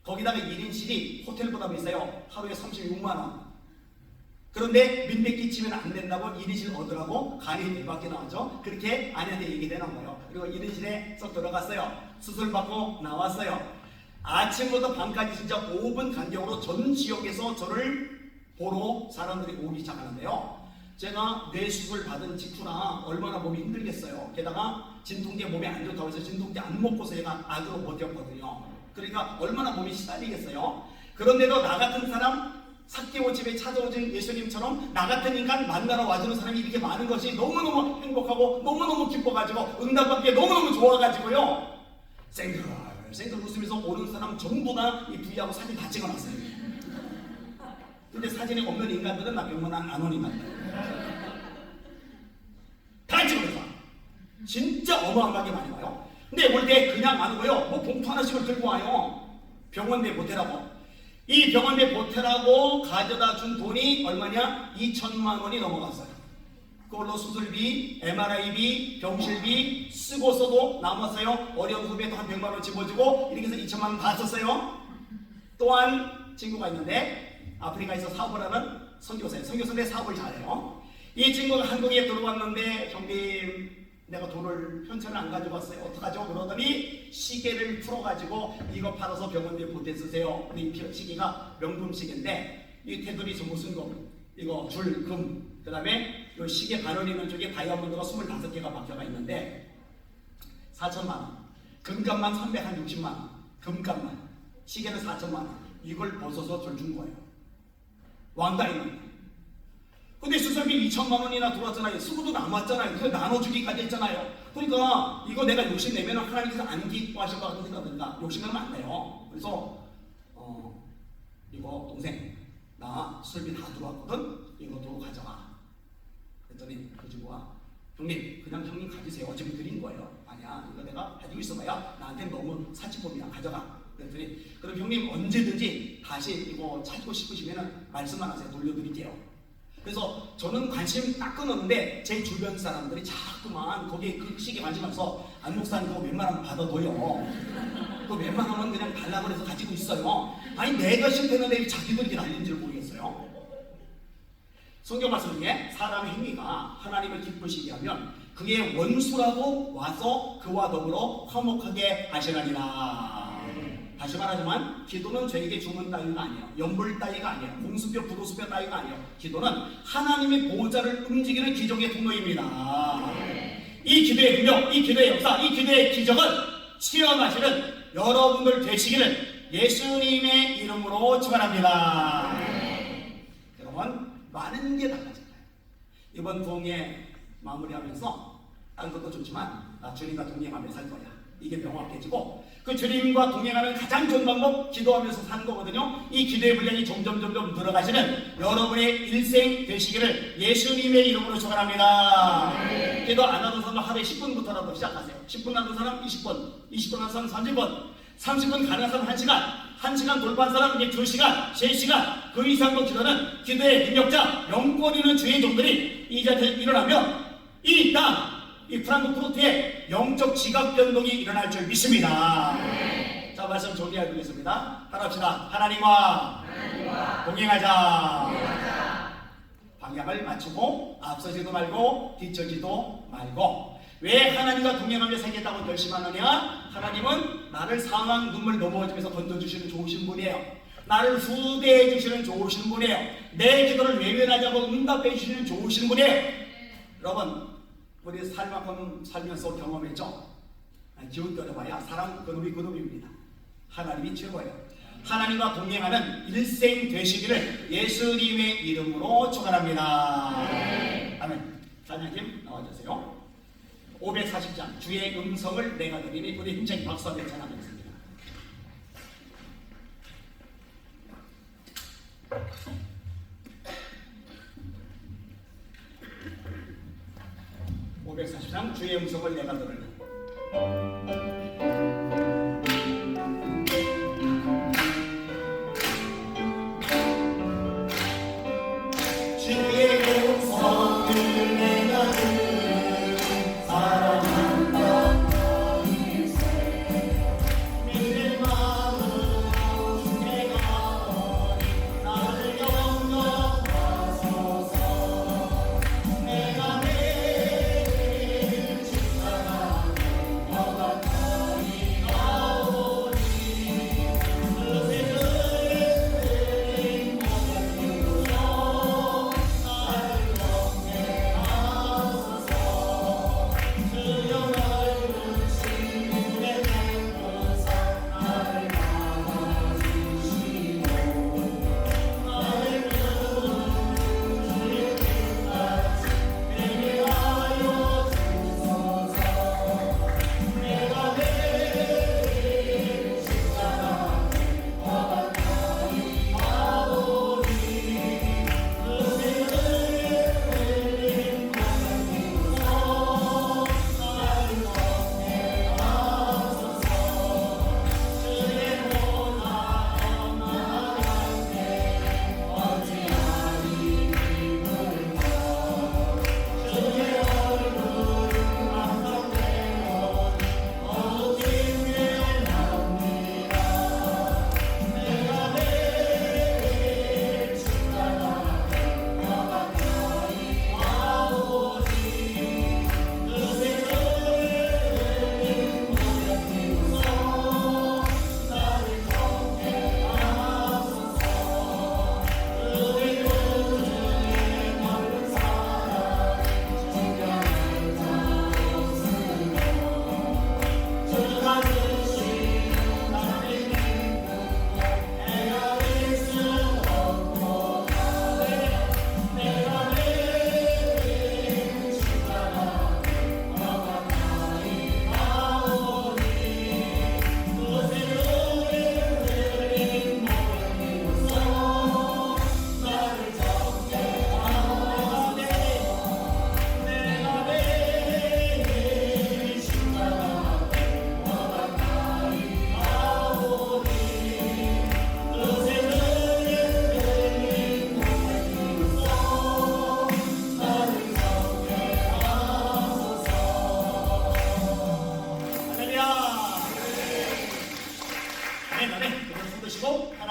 거기다가 1인실이 호텔보다 비싸요. 하루에 36만 원. 그런데 민폐 끼치면 안 된다고 1인실 얻으라고 간이 대밖에 나왔죠. 그렇게 아내한테 얘기되는 거예요. 그리고 1인실에 쏙 들어갔어요. 수술 받고 나왔어요. 아침부터 밤까지 진짜 5분 간격으로 전 지역에서 저를 보러 사람들이 오기 시작하는데요. 제가 뇌수술 받은 직후라 얼마나 몸이 힘들겠어요. 게다가 진통제 몸에 안 좋다고 해서 진통제 안 먹고서 제가 악으로 버텼거든요. 그러니까 얼마나 몸이 시달리겠어요. 그런데도 나 같은 사람 삭개오 집에 찾아오신 예수님처럼 나 같은 인간 만나러 와주는 사람이 이렇게 많은 것이 너무너무 행복하고 너무너무 기뻐가지고 응답받기에 너무너무 좋아가지고요. 생글 웃으면서 오는 사람 전부 다 이 부위하고 사진 다 찍어놨어요. 근데 사진에 없는 인간들은 나 병문안 안 온 인간들 다 찍어서 진짜 어마어마하게 많이 와요. 근데 올 때 그냥 안 오고요. 뭐 봉투 하나씩을 들고 와요. 병원비 보태라고. 이 병원비 보태라고 가져다 준 돈이 얼마냐? 2천만 원이 넘어갔어요. 그걸로 수술비, MRI비, 병실비 쓰고서도 남았어요. 어려운 후배도 한 100만 원 집어주고 이렇게 해서 2천만 원 다 썼어요. 또한 친구가 있는데 아프리카에서 사업을 하는 선교사예요. 선교사인데 사업을 잘해요. 이 친구가 한국에 들어왔는데 형님 내가 돈을 현찰을 안 가지고 왔어요. 어떡하죠? 그러더니 시계를 풀어가지고 이거 팔아서 병원비에 보태 쓰세요. 이 시계가 명품 시계인데 이 테두리 무슨 금, 이거 줄 금, 그 다음에 이 시계 바늘 있는 쪽에 다이아몬드가 25개가 박혀가 있는데 4천만 원, 금값만 360만 원, 금값만. 시계는 4천만 원. 이걸 벗어서 절 준 거예요. 왕따이는. 근데 수설비 2천만 원이나 들어왔잖아요. 수고도 남았잖아요. 그걸 나눠주기까지 했잖아요. 그러니까 이거 내가 욕심내면 하나님께서 안 기뻐하실 것 같은 생각이 든다. 욕심내면 안 돼요. 그래서 이거 동생 나 수설비 다 들어왔거든. 이것도 가져가. 그랬더니 그 친구가 형님 그냥 형님 가지세요. 어차피 드린 거예요. 아니야 이거 내가 가지고 있어봐야 나한테 너무 사치품이야. 가져가. 그랬더니 그럼 형님 언제든지 다시 이거 찾고 싶으시면 말씀만 하세요. 돌려드릴게요. 그래서 저는 관심 딱 끊었는데 제 주변 사람들이 자꾸만 거기에 그 시기에 관심하면서 안 목사님 그거 웬만하면 받아둬요. 그거 웬만하면 그냥 달라고 해서 가지고 있어요. 아니 내가 실패했는데 자기들이 난리인 줄 모르겠어요. 성경 말씀 중에 사람의 행위가 하나님을 기쁘시게 하면 그의 원수라도 와서 그와 더불어 화목하게 하시라니라. 다시 말하지만 기도는 저에게 주문 따위가 아니에요. 연불 따위가 아니에요. 공수표 부도수표 따위가 아니에요. 기도는 하나님의 보호자를 움직이는 기적의 통로입니다. 이 기도의 능력, 이 기도의 역사, 이 기도의 기적은 체험하시는 여러분들 되시기를 예수님의 이름으로 축원합니다. 여러분 많은 게 달라질 거예요. 이번 동해 마무리하면서 다른 것도 좋지만 나 주님과 동행하며 살 거야. 이게 명확해지고 그 주님과 동행하는 가장 좋은 방법 기도하면서 사는 거거든요. 이 기도의 분량이 점점 늘어가시는 여러분의 일생 되시기를 예수님의 이름으로 축원합니다. 기도 안 하는 사람 하루에 10분부터라도 시작하세요. 10분 하는 사람 20분, 20분 하는 사람 30분, 30분 가능한 사람 1시간, 1시간 돌파한 사람 이제 2시간, 3시간 그 이상도 기도는 기도의 능력자 영권이는 주의 종들이 이 자리에 일어나면 이 땅 이 프랑크푸르트에 영적 지각 변동이 일어날 줄 믿습니다. 자 말씀 정리하겠습니다. 따라합시다. 하나님과 동행하자. 방향을 맞추고 앞서지도 말고 뒤처지도 말고. 왜 하나님과 동행하며 살겠다고 결심하느냐? 하나님은 나를 상황 눈물 넘어지면서 건져주시는 좋으신 분이에요. 나를 후대해 주시는 좋으신 분이에요. 내 기도를 외면하지 않고 응답해 주시는 좋으신 분이에요. 여러분 우리 살면서 경험했죠? 기웃거려봐야 사람 그놈입니다. 하나님이 최고예요. 하나님과 동행하는 일생 되시기를 예수님의 이름으로 축원합니다. 아멘. 찬양팀 나와주세요. 540장 주의 음성을 내가 드리니 우리 힘차게 박수 한번 전하겠습니다. 주의 음성을 내가 들으니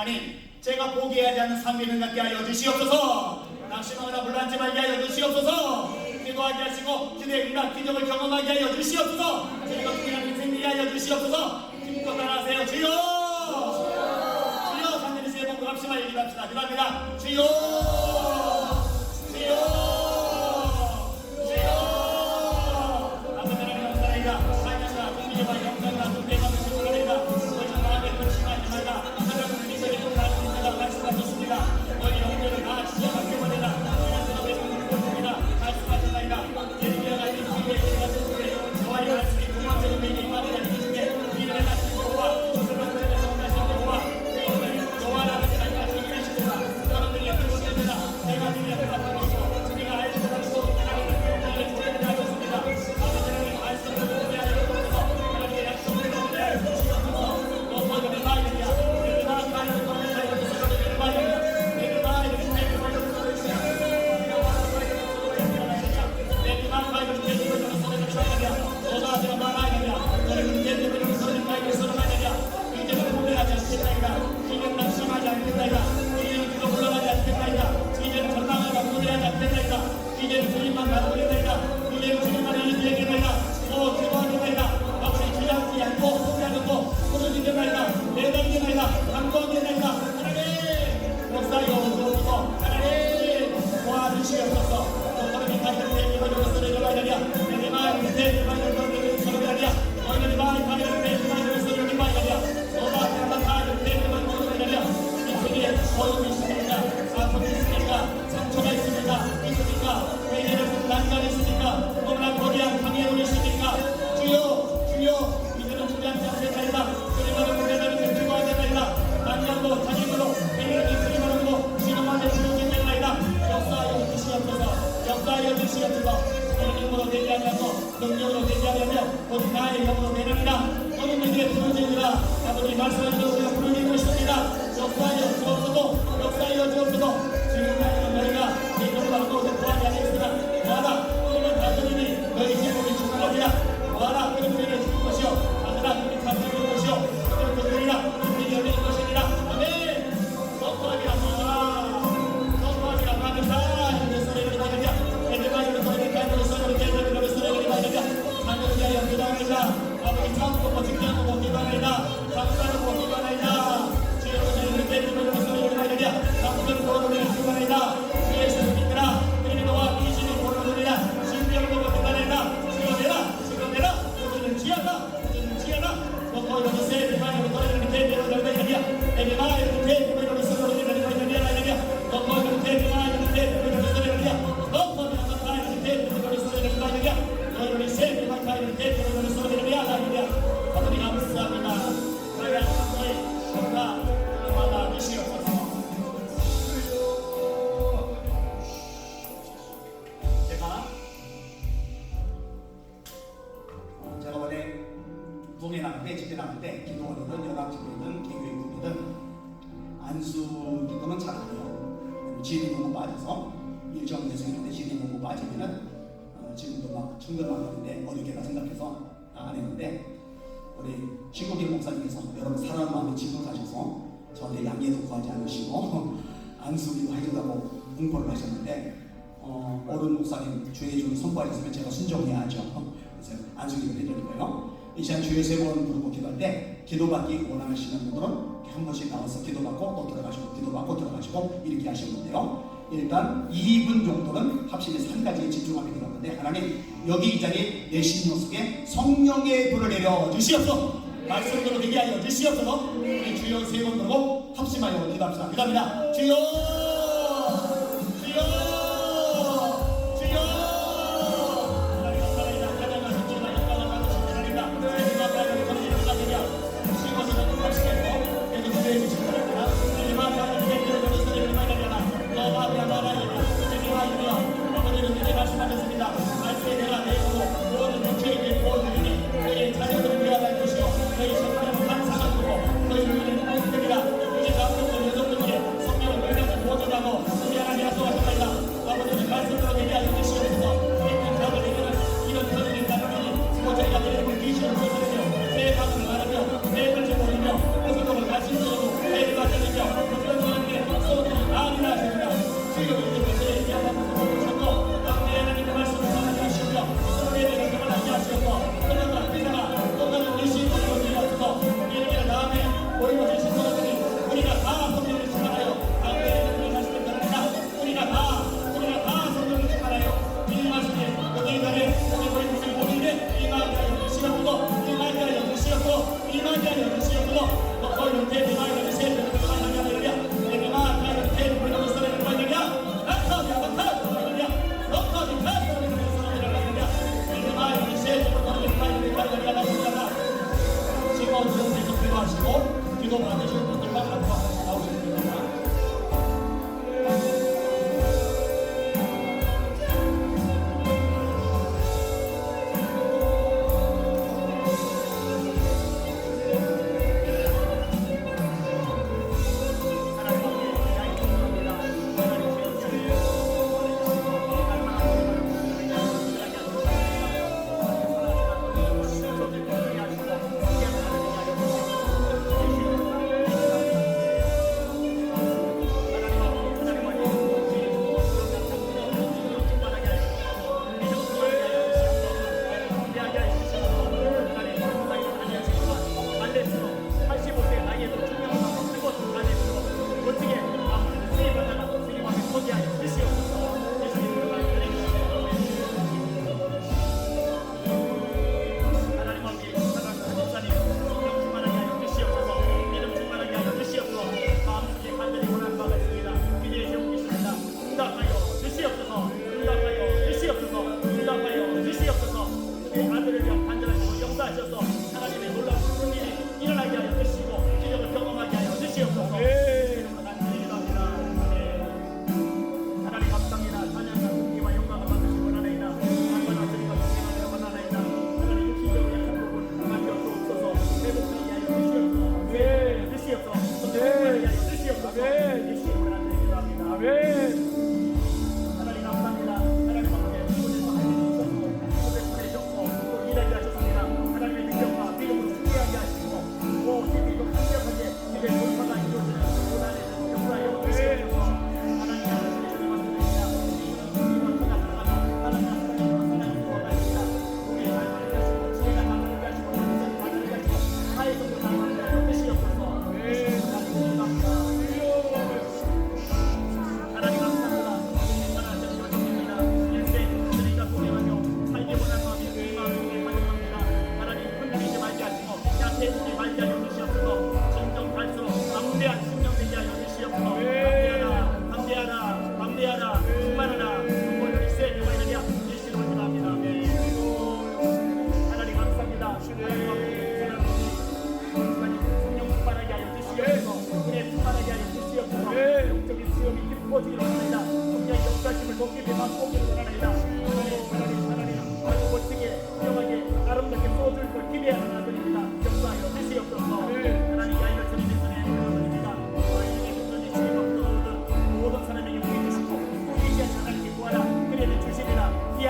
하나님, 제가 포기하지 않는 삶을 갖게 하여 주시옵소서. 낙심하거나 불안치 말게 하여 주시옵소서. 기도하게 하시고 기도의 응답 기적을 경험하게 하여 주시옵소서. 즐겁게 하는 생기게 하여 주시옵소서. 힘껏 따라하세요. 주여, 주여. 하늘의 세 번 합심하여 기도합시다. 기도합니다. 주여, 주여, 주여. 아버지 하나님 감사합니다. 사랑합니다. 공기와 영광과 존귀와 주시옵소서. 너희 마음에 근심하지 말라. 하나님은 믿음의 통하는 인자가 말씀하셨습니다. 너희 영혼을 다 지켜받게 보내라. 하나님은 너희 영혼을 보내라. 말씀하셨나이다. 예수님의 하나님 주의 예수님의 너와의 말씀이 공감되는 내게 임하리라. 이주에 이름의 말씀 여호와 조선한 자의 성가신 여호와 너와 나를 살까지 이르시도다. 여러분이 그것입니다. 내가 니네 앞에 나타나시고 우리가 알지 못하고 하나님을 너희를 보내게 하셨습니다. 아버지 하나님 말씀을 보게 하여 주옵소서. 하나님의 약속을 보게 하여 주옵소서. 너희들의 마음이야. 내 마음을 보게 하여 주옵소서. 내 마음이야. 내 마음을 보게 하여 주옵소서. 내 마음을 보게 하여 주옵소서. 너가 내가 말하느냐 너는 내 때문에 서는 나에게 서는 말이냐. 이제는 후회하지 않겠나이다. 이제는 낙심하지 않겠나이다. 이제는 그도 물러가지 않겠나이다. 이제는 전망하다 후회하지 않겠나이다. 이제는 주님만 바라보겠나이다. 이제는 주님만을 인도하겠나이다. 기도하겠나이다. 아버지 주양치 않고 포기하고 부르짖겠나이다. 내달겠나이다. 감동하겠나이다. 하나님 역사여 주옵소서. 하나님 도와주시옵소서. 너희들이 가진 내 기분으로 쓰는 말이냐. 내 마음이 내 마음을 건드리는 사람이 아니야. 너희들이 마음이 가는 내 마음을 쓰는 말이 아니야. 너가 내가 가는 내 마음을 건드리는 아니야. 이 세계에 어려움이 있습니까? 아픔이 있습니까? 상처가 있습니까? 회개는 난간이 있습니까? 너무나 거대한 강해로 있습니까? 주여, 주여, 이들은 주장치 않겠나이다. 주님만을 보내다니 기도하겠나이다. 난간도 자기들로 회개는 주님만으로 지금 안에 주님겠나이다. 역사하여 주시옵소서. 역사하여 주시옵소서. 너는 힘으로 되지 않냐고 능력으로 되지 않냐며 오직 나의 영으로 되느니라. 너는 내게 부르짖으라. 아버지 말씀하시고 우리가 부르짖고 있습니다. 역사하여 주옵소서. 역사하여 주옵소서. 지금 나이는 너희가 네 힘으로 하고 구하지 않겠으나 와라. 너희는 다스리니 너희 제목이 죽은 것이라. 와라. 그는 우리를 죽은 것이요 아들아 그는 감사할 것이요 그는 그들이라 우리 열린 것이니라. 아멘. 성도하기라 마라. 성도하기라 마는다. 이제 소리를 받으랴. 애들마저는 너희를 가지고 소리를 깨달으며 소리를 받으랴. 하늘을 위하여 기도하리라. 아버지 참고 직장하고 기도하리라. 감사하고 기도하리라. 주여 너희를 깨달으며 소리를 받으랴. 감사를 보여드리는 기도하리라. 주의 예수를 믿으라. 그러니 너와 이신을 보여드리라. 신비를 보여드리라. 지어내라. 너희는 지하라. 너희는 지하라. 너희는 새 마음으로 너희는 대대로 넓어지랴. 내 마음으로 대대로 서로를 넓어지랴. 너희는 내 마음으로 대대로 서로를 너희는 대대로 서로를 넓어지랴. 너희는 새 마음으로 대대로 서로를 넓어지랴. 아버지 감사합니다. 하나님 너희 정말 받아 주시옵소서. 제가 원래 부흥회 나갈 때 집회 나갈 때 기도원이든 연합 집회든 개교회든 안수 기도는 잘 안 해요. 지리 너무 빠져서 일정 예수님한테 지리 너무 빠지면은 지금도 막 충돌하는데 어렵게다 생각해서 안 했는데 우리 신국인 목사님께서 여러분 사랑하는 마음에 지도하셔서 저한테 양해도 구하지 않으시고 안수기도 해준다고 공포를 하셨는데 어른 목사님 주의 좀 선포하셨으면 제가 순종해야죠. 그래서 안수기도 해드리고요. 이 시간 주의 세 번 부르고 기도할 때 기도받기 원하시는 분들은 한 번씩 나와서 기도받고 또 들어가시고 기도받고 들어가시고 이렇게 하시는데요. 일단 2분 정도는 합심해서 한 가지에 집중하게 되었는데 하나님 여기 이 자리에 내 심령 속에 성령의 불을 내려 주시옵소서. 말씀대로 되게 하여 주시옵소서. 우리 주여 세 번 부르고 합심하여 기도합시다. 기도합니다. 주여 주여 주여 하나님 감사합니다. 가장과 성질과 영광을 받으신 하나님과 하나님과 하나님을 거느리는 자들이야 신고서는 합심했고 내게 주의 주신 바랍니다. 하나님과 하나님의 기도를 소리를 말하려나 너와 나라이라 주님과 이루어 아버지는 이제 말씀하셨습니다. 말씀에 내가 내 힘으로 모든 육체에게 보여드리니 너희의 자녀들을 위하여 것이요 너희 성령을 감사하고 너희를 위하여 모든 되리라. 이제 남성들 여성들에게 성령을 위하여 모든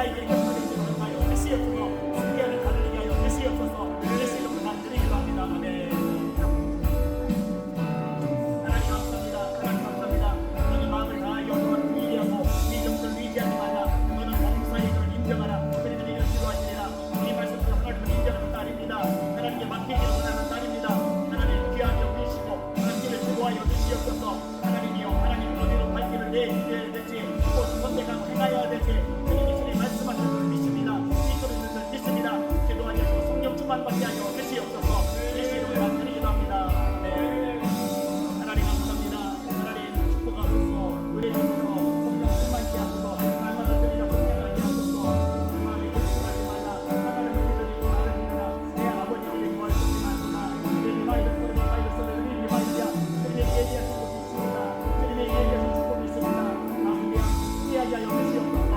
아이가 이것들을 기록하여 주시옵소서. 승리하는 가르치게 하여 주시옵소서. 예수 이름으로 감사드리기도 합니다. 아멘. 하나님 감사합니다. 하나님 감사합니다. 너는 마음을 다하여 너는 의리하고 네 정도를 의지하지 말라. 너는 범사의 일을 인정하라. 그리고 이를 기도하시리라. 이 말씀으로 하나님을 인정하는 딸입니다. 하나님께 맡기기를 원하는 딸입니다. 하나님 귀하게 여기시고 하나님을 주도하여 주시옵소서. 하나님이여 하나님 어디로 갈 길을 내주셔야 될지 무엇을 선택하고 행하여야 될지 주님이 말씀하시는 걸 믿습니다. 이 소리를 믿습니다. 기도하여 주시고 성령 충만받게 하여 주시옵소서. 예수 이름으로 드리기도 합니다. 네. 하나님 감사합니다. 하나님 축복하소서. 의뢰주시고 성령 충만케 하소서. 날마다 드리라 성령하게 하소서. 마음에 걱정하지 말라. 하나님을 믿으리고 나를 믿으라. 내 아버지를 구할 수 있나구나. 내 리마이를 소리 리마이를 소리 리마이야. 주님의 예비하신 곳이 있습니다. 주님의 예비하신 축복이 있습니다. 아무리 피하게 하여 주시옵소서.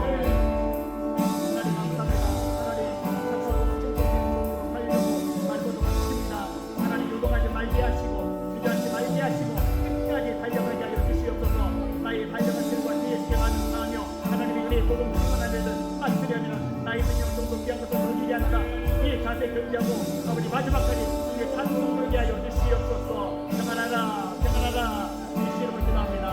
하나님 감사합니다. 하나님 감사하고 축복하고 살려고 말고도 하십니다. 하나님 요동하지 말게 하시고 주저하지 말게 하시고 끝까지 달려가게 하여 주시옵소서. 나의 달려간 길과 뒤에 시행하며 하나님의 은혜의 복음 충만하려는 맞추려면 나의 능력 정도 귀한 것을 누리게 하는가 이 자세 경기하고 아버지 마지막까지 주님의 찬송 부르게 하여 주시옵소서. 평안하라 평안하라 예수 이름으로 기도합니다.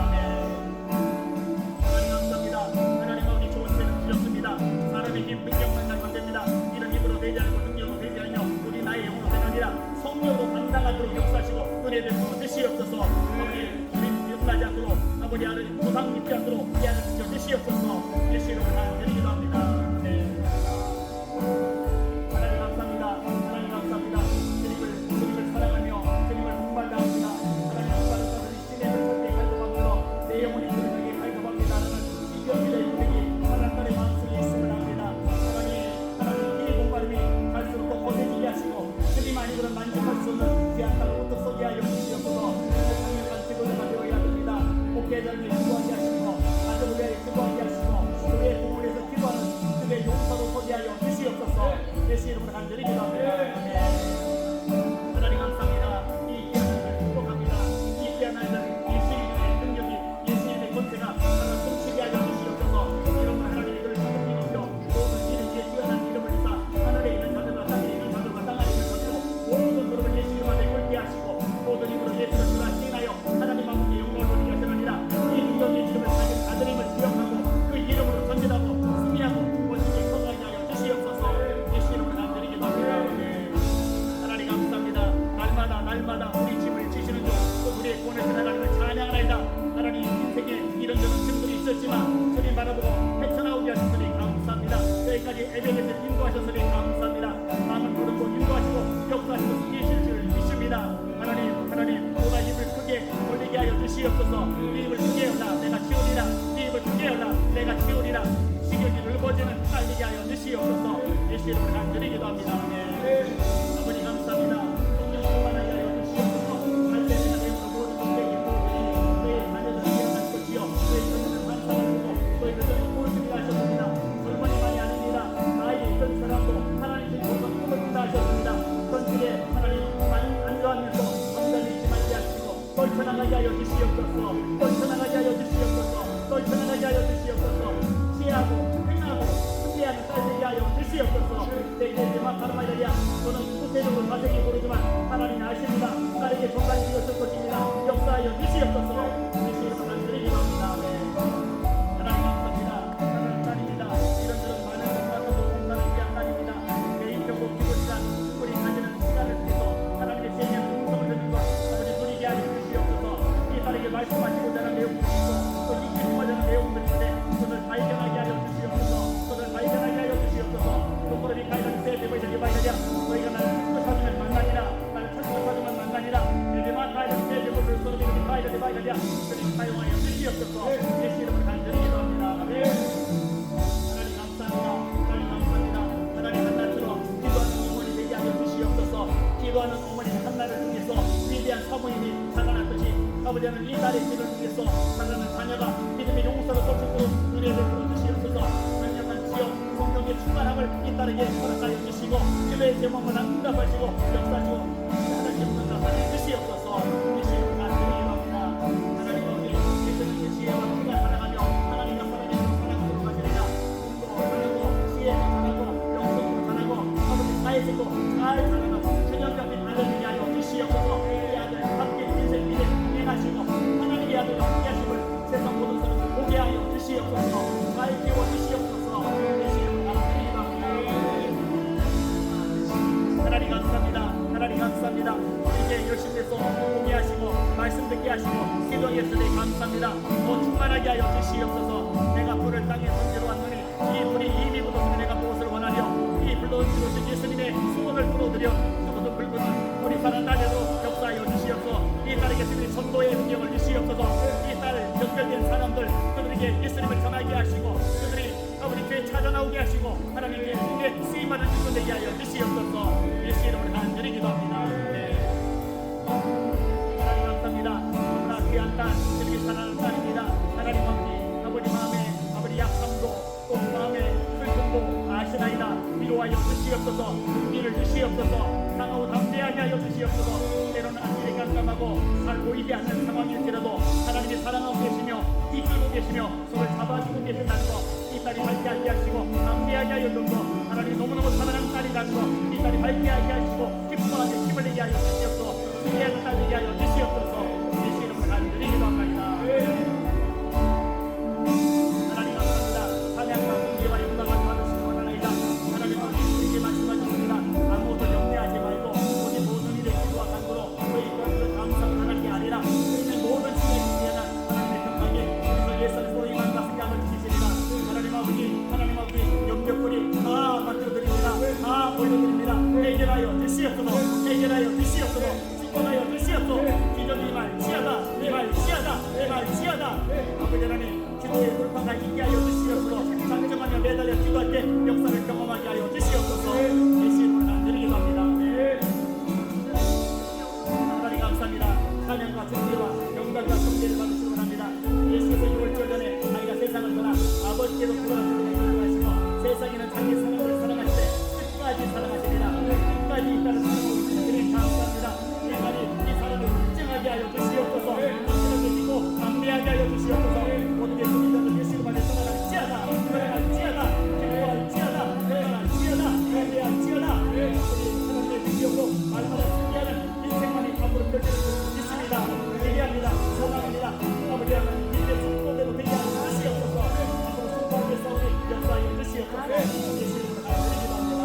하나님 감사합니다. 하나님 아버지 좋은 죄는 주셨습니다. 사람의 힘 능력만 가지면 됩니다. 이런 힘으로 되지 않고 능력으로 되지 않으며 우리 나의 영으로 되는 아니라 성령으로 감당하도록 역사하시고 은혜 베풀어 주시옵소서. 아버지 우리 욕나지 않도록 아버지 하나님 보상 입지 않도록 이 안을 지켜 주시옵소서. 예수 이름으로 드리기도 합니다. 하나님 감사합니다. 하나님 감사합니다. 주님을 사랑하며 주님을 공부한다합니다. 하나님 공부하는 신의 선택 갈급함으로 내 영혼이 주님에게 갈급합니다라는 이 경기의 고백이 사랑꾼의 마음속에 있음을 압니다. 하나님 이 공부함이 갈수록 더 거세지게 하시고 주님 아니고는 만족할 수 없는 귀한 땅을 우뚝 서게 하여 주시옵소서. 강력한 지도자가 되어야 됩니다. 목회자를 기도하게 하시고 가족을 위해 기도하게 하시고 그의 공을 위해서 기도하는 그의 용사로 서게 하여 주시옵소서. 예수 이름으로 간절히 기도합니다. 하나님 감사합니다. 이 귀한 날을 축복합니다. 이 귀한 날은 예수님의 능력이 예수님의 권세가 하나님 통치게 하여 주시옵소서. 이름으로 하나님 이들을 기독교 모든 이름 위에 뛰어난 이름을 위사 하늘에 있는 자들과 땅에 있는 자들과 땅 안에 있는 자들로 모든 그룹을 예수 이름 안에 옳게 하시고 모든 이름으로 예수를 주하시나요 하나님 아버지 영광을 돌리게 하시느니라. 이 능력의 이름을 가진 아들임을 기억하고 그 이름으로 전진하고 승리하고 멋지게 성하게 하여 주시옵소서. 예수 이름으로 감드리기도 합니다. 하나님 감사합니다. 날마다 우리 집을 지시는 중 또 우리의 구원에서 하나님을 찬양하나이다. 하나님 인생에 이런저런 증들이 있었지만 주님 바라보고 헤쳐나오게 하셨으니 감사합니다. 여기까지 에베네스를 인도하셨으니 감사합니다. 마음을 부르고 인도하시고 역사하시고 승리하실 줄 믿습니다. 하나님 보다 입을 크게 벌리게 하여 주시옵소서. 이 입을 크게 열라 내가 치우리라. 이 입을 크게 열라 내가 치우리라. 시경이 넓어지는 빨리게 하여 주시옵소서. 예수 이름으로 간절히 기도합니다. 아버지 감사합니다. 성령 충만하게 하여 주시옵소서. 갈대는 내용으로 모든 동백이 모으니 너의 자녀들을 기억할 것이요 너의 자녀들은 환상을 보고 너의 자녀들은 꼴을 준비가 하셨습니다. 젊은이만이 아닙니다. 나이 있던 사람도 하나님께 좋은 꿈을 꾼다 하셨습니다. 전국에 하나님 안주하면서 잠잠히 있지 말게 하시고 떨쳐나가게 하여 주시옵소서. 떨쳐나가게 하여 주시옵소서. 떨쳐나가게 하여 주시옵소서. 지혜하고 행하고 승리하는 딸 되게 하여 주시옵소서. 내 이제만 바라마이야 저는 구체적으로 자세히 모르지만 하나님 아십니다. 딸에게 정말 이었을 것입니다. 역사하여 주시옵소서. 예수 이름으로 간절히 기도합니다. 하나님 감사합니다. 하나님 딸입니다. 이런저런 많은 것과도 공간을 위한 딸입니다. 개인적으로 기도시간 우리 가지는 시간을 통해서 하나님의 세계의 음성을 듣는 것 아버지 누리게 하여 주시옵소서. 이 딸에게 말씀하시고자 하는 내용들이 있고 또 익히고자 하는 내용들이 있는데 그것을 발견하게 하여 주시옵소서. 그것을 발견하게 하여 주시옵소서. 또그러니 가이드는 세대보이자 예바이자랴 너희가 나를 찾으면 만나니라. 나를 찾으면 만나니라. 내만 가이드는 세대보이를 쏘는 가이드 예바이자랴 그들이 사용하여 주시옵소서. 예수 이름으로 간절히 기도합니다. 아멘. 하나님 감사합니다. 하나님 감사합니다. 하나님 한나처럼 기도하는 어머니 되게 하여 주시옵소서. 기도하는 어머니 한나를 통해서 위대한 사모님이 살아났듯이 아버지 하나님 이 딸의 길을 통해서 살아나는 자녀가 믿음의 용서로 덮치도록 은혜를 부어주시옵소서. 강력한 지역 성령의 충만함을 이 딸에게 허락하여 주시고 기도의 제목을 응답하시고 역사하시고 하나님 응답하여 주시옵소서. 예수님 간절히 기도합니다. 하나님 아버지 예수님의 지혜와 피가 사랑하며 하나님과 사랑하는 사랑으로 가지리라. 공도 하려고 결심해서 보게 하시고 말씀 듣게 하시고 기도하게 하시니 감사합니다. 더 충만하게 하여 주시옵소서. 내가 불을 땅에 던지러 왔노니 이 불이 이미 묻었으니 내가 무엇을 원하려. 이 불로 던지러 예수님의 수건을 불어들여 죽어도 붉은 우리 사는 날에도 역사하여 주시옵소서. 이 딸에게 주님 전도의 능력을 주시옵소서. 이 딸 연결된 사람들 그들에게 예수님을 전하게 하시고 그들이 아버지 교회 찾아 나오게 하시고 하나님께 주님의 쓰임받은 직분 되게 하여 주시옵소서. 예수 이름으로 간절히 기도합니다. 네. 하나님 감사합니다. 너무나 귀한 딸 그들에게 사랑하는 딸입니다. 하나님 아버지 마음에 아버지 약함도 또 마음에 슬픔도 아시나이다. 위로하여 주시옵소서. 용기를 주시옵소서. 강하고 담대하게 하여 주시옵소서. 때로는 안일이 깜깜하고 잘 보이지 않는 상황일지라도 하나님이 사랑하고 계시며 이끌고 계시며 손을 잡아주고 계신다는 것 이 딸이 밝게 하게 하시고 담대하게 하여 주고 하나님이 너무너무 사랑하는 딸이라는 것이 딸이 밝게 하게 하시고 기뻐하게 힘을 내게 하여 주시옵소서. 기대하는 딸 되게 하여 주시옵소서. 예수 이름으로 간절히 기도합니다. 하나님 감사합니다. 찬양과 존귀와 영광을 받으시기 원하나이다. 하나님 우리에게 말씀하셨습니다. 아무것도 염려하지 말고 오직 모든 일에 기도와 간구로 저희 것을 감사하는 하나님이 아니라 우리는 모든 시간이 위하나 하나님의 평강에 그래서 예수를 소임한 것을 양을 주시리라. 하나님 아버지 염려거리 다 맡겨드립니다. 다 보여드립니다. 해결하여 주시옵소서. 해결하여 주시옵소서. 축복하여 주시옵소서. 기존 이말 지하다 이말 지하다 이말 지하다. 아버지 하나님 기도의 돌파가 있게 하여 주시옵소서. 장정하며 매달려 기도할 때 역사를 경험하게 하여 주시옵소서. 예수님을 간절히 기도합니다. 하나님 감사합니다. 찬양과 존귀와 영광과 존귀를 받으시기 원합니다. 예수께서 6월절 전에 자기가 세상을 떠나 아버지께로 돌아가시는 사랑하시고 세상에는 자기 사랑을 사랑하실 때 끝까지 사랑하시리라. 끝까지 이 딸을 사랑하고 있으니 감사합니다. 이 말이 이 사랑을 인정하게 하여 주시옵소서. 당신을 믿고 담대하게 하여 주시옵소서. 모든 예수님들은 예수님만에 떠나갈지어다 떠나갈지어다 기도할지어다 떠나갈지어다 담대할지어다 우리 하나님의 능력으로 말마다 승리하는 인생만이 감으로 펼쳐질 수 있습니다. 기대합니다. 소망합니다. 아버지 하나님 이제 축복대로 되게 하여 주시옵소서. 앞으로 승부하게 싸우니 역사하여 주시옵소서. 예수님으로 간절히 기도합니다.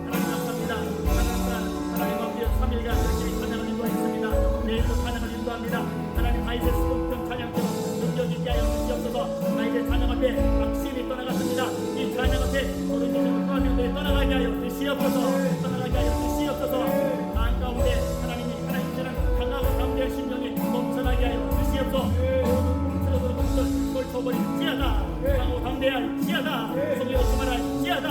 하나님 감사합니다. 하나님 아버지 3일간 열심히 찬양을 인도하였습니다. 내일도 찬양을 인도합니다. 하나님 다윗의 수고편 찬양대로 능력 있게 하여 주시옵소서. 다윗의 찬양 앞에 확신이 떠나갔습니다. 이 찬양 앞에 모든 일을 도와주는데 떠나가게 하여 주시옵소서. 떠나가게 하여 주시옵소서. 마음 가운데 하나님께는 강하고 담대한 심령이 넘쳐나게 하여 주시옵소서. 모든 꿈틀어도 꿈틀 걸쳐버릴지어다. 강하고 담대할지어다. 성령으로 충만할지어다.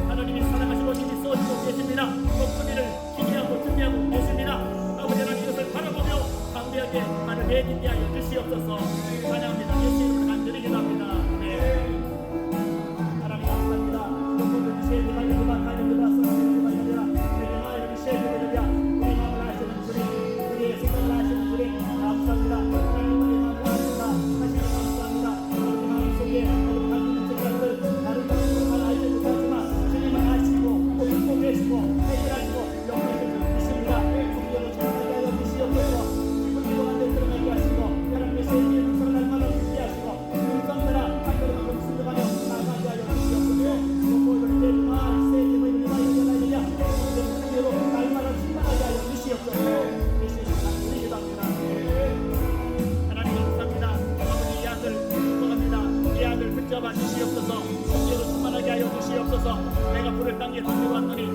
하나님이 사랑하시고 님이 써주고 계십니다. 목소리를 기대하고 준비하고 계십니다. 아버지 하나님 이것을 바라보며 담대하게 나를 내딛게 하여 주시옵소서. 찬양합니다. 예수 이름으로 간절히 기도합니다. 하나님 감사합니다. 모든 세계가 이르바 가려들라 소리가 이르라 내가 이르 세계들이야 우리 마음을 아시는 주님 우리의 생각을 아시는 주님 감사합니다. 하나님 우리 마음을 아신다 하시니 감사합니다. 우리 마음속에 우리 가지는 생각들 다른 것들을 잘 알지 못하지만 주님은 아시고 또 듣고 계시고 해결하시고 역사하시는 주십니다. 성령을 전하게 하여 주시옵소서. 기쁜 기도 안에 들어가게 하시고 하나님의 세계에 눈을 날마다 듣게 하시고 눈성들아 한걸음만큼 순종하며 나가게 하여 주시옵소서. 모든 내 세계의 이름으로 하여야 성령으로 날마다 충만하게 하여 주시옵소서. 예수님 간절히 기도합니다. 하나님 감사합니다. 아버지 이 아들 축복합니다. 이 아들 붙잡아 주시옵소서. 성령으로 충만하게 하여 주시옵소서. 내가 불을 땅에 던지고 왔노니 이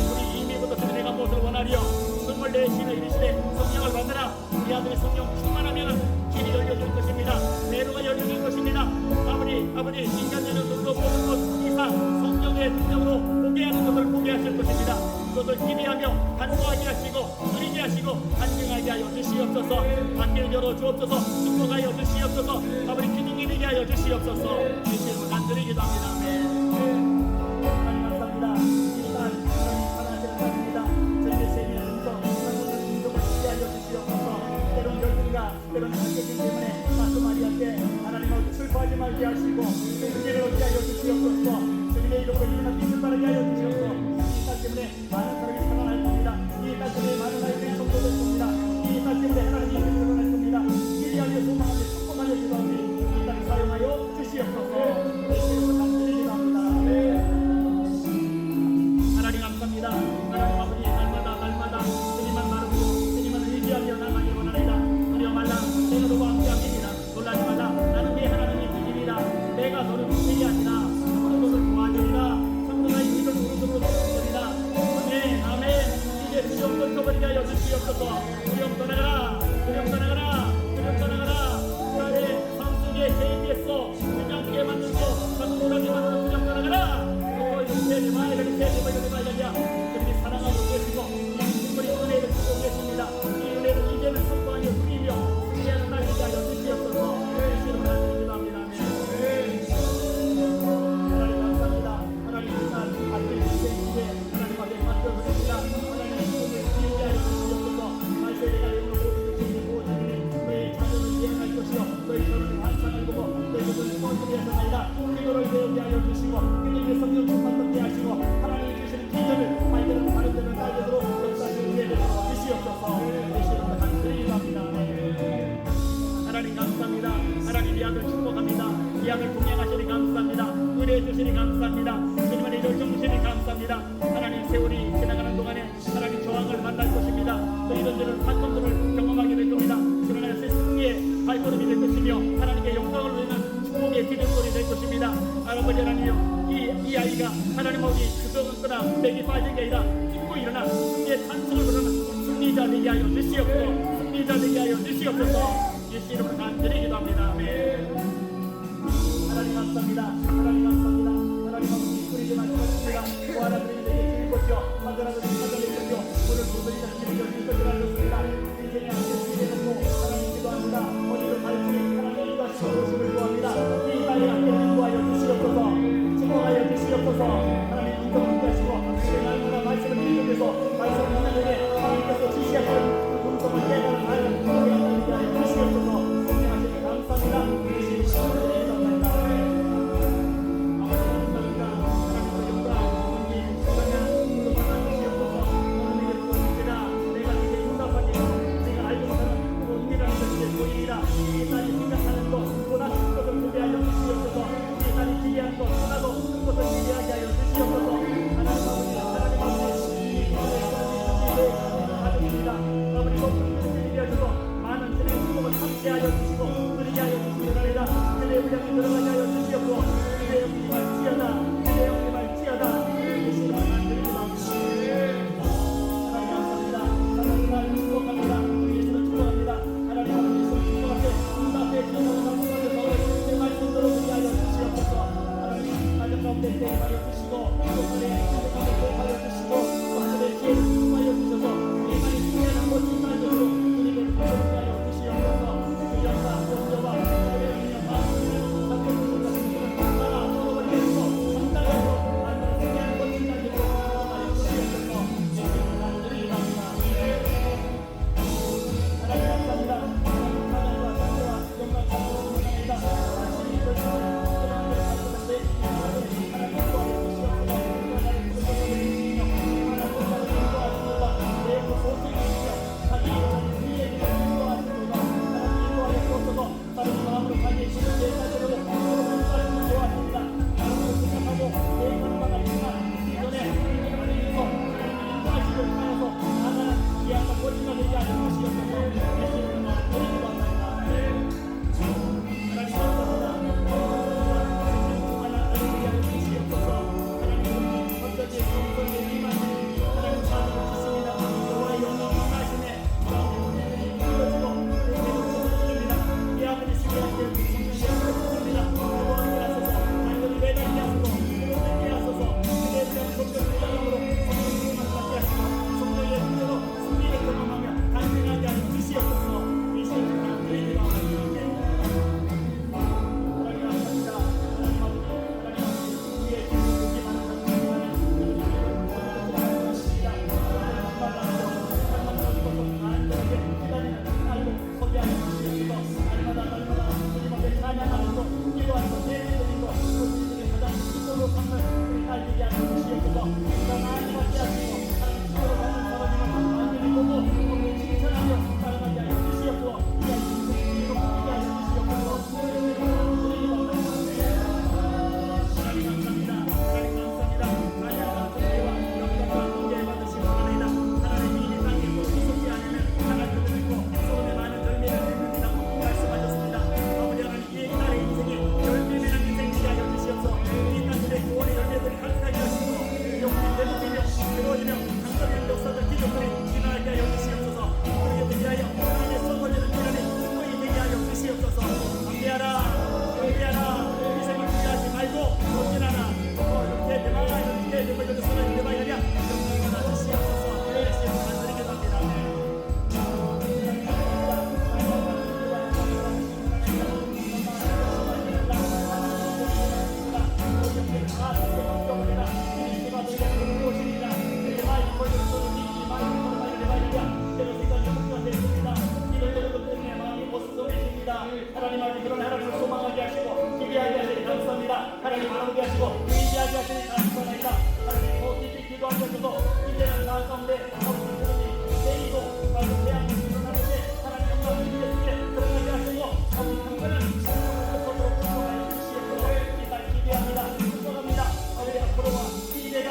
불이 이미 묻었으니 내가 무엇을 원하리요. 24시에 이르시되 성령을 받으라. 이 아들의 성령 충만하면 길이 열려질 것입니다. 대로가 열려질 것입니다. 아버지 인간적인 눈으로 보는 것 이상 성령의 능력으로 보게 하는 것을 보게 하실 것입니다. 그것을 기대하며 간구하게 하시고 누리게 하시고 간증하게 하여 주시옵소서. 밖을 열어 주옵소서. 축복하여 주시옵소서. 아버지 기둥이 되게 하여 주시옵소서. 예수님을 간절히 기도합니다. 하나님 감사합니다. 이 딸 하나님 사랑하시는 딸입니다. 저희의 세계의 음성 하나님의 음성을 듣게 하여 주시옵소서. 때론 열등과 때론 한계이기 때문에 말씀하리한테 하나님을 슬퍼하지 말게 하시고 은혜를 얻게 하여 주시옵소서. 주님의 이름으로 일어나 빛을 발하게 하여 주시옵소서. 이 딸 때문에 많은 사람이 살아날 겁니다. 이 딸 때문에 많은 아이들이 성도될 겁니다. 이 딸 때문에 하나님이 일어날 겁니다. 기대하며 소망하며 축복하며 기도하니 이 딸을 사용하여 주시옵소서. 예수님을 간절히 감사합니다. 하나님 세월이 지나가는 동안에 하나님 저항을 만날 것입니다. 또 이런저런 사건들을 경험하게 될 겁니다. 그러나 승리의 발걸음이 될 것이며 하나님의 영광을 누리는 축복의 기름돌이 될 것입니다. 아버지 하나님이여 이 아이가 하나님 아버지 주저앉거나 맥이 빠진 게 아니라 뛰고 일어나 승리의 찬송을 부르는 승리자 되게 하여 주시옵소서. 승리자 되게 하여 주시옵소서. 예수 이름으로 간절히 기도합니다. 아멘. 하나님 감사합니다. 하나님 감사합니다. 하나님 아버지 뿌리지만 주셨습니다. 보아라들이 내게 주일 것이요 하늘아들이 찾아낼 것이요 오늘 모두리가 주일 것이라 하셨습니다. 인생의 안전을 내놓고 하나님 기도합니다. 어디로 갈지 하나님 인도하시고 오심을 구합니다. 이 땅에 함께 인도하여 주시옵소서. 축복하여 주시옵소서. 하나님 인도하게 하시고 날마다 말씀을 읽으면서 말씀을 하나님에게 하나님께서 지시하신 그 음성을 깨달은 하나님 하나님께 하여 주시옵소서. 하시니 감사합니다. 예수님 감사합니다. 이 딸이 생각하는 것보다 큰 것을 구비하여 주시옵소서. 이 딸이 기대한 것보다도 큰 것을 기대하게 하여 주시옵소서. 하나님 아버지 이 기도의 가족입니다. 아버지 높은 일이 하셔서 많은 주님의 축복을 함께하여 주시고 누리게 하여 주시옵소서. 주님의 우량이 들어가게 하여 주시옵소서. 주님의 영광을 지어다 주님의 영광을 지어다 예수님 감사드립니다. 하나님 감사합니다. 하나님 축복합니다. 예수를 축복합니다. 하나님 아버지 응답의 기도를 감사하면서 내 말씀 들어주게 하여 주시옵소서. 하나님 가정 가운데 대입하여 주시고 또 그의 가정 가운데 대입하여 주시고 또 하늘의 지혜를 축복하여 주셔서 이만희 승리하는 것 이만으로 우리를 부르게 하여 주시옵소서. 그 영광 영저와 하나님의 은혜와 마음을 담겨주신 것을 나라 서로를 내리고 상당하고 하나님을 승리하는 것 이만으로 축복하여 주시옵소서. 예수님을 간절히 기도합니다. 하나님 감사합니다. 하나님 아버지 그런 하나님을 소망하게 하시고 기대하게 하시니 감사합니다. 하나님 바라보게 하시고 의지하게 하시니 감사합니다. 하나님 더 깊이 기도하셔서 이제는 나아 가운데 아버지 그러니 내일도 바로 대한민국 일어나는데 하나님 영광을 위해 들어가게 하시고 아버지 강건한 서로 축복하여 주시옵소서. 이 날 기대합니다. 축복합니다. 아버지 앞으로와 미래가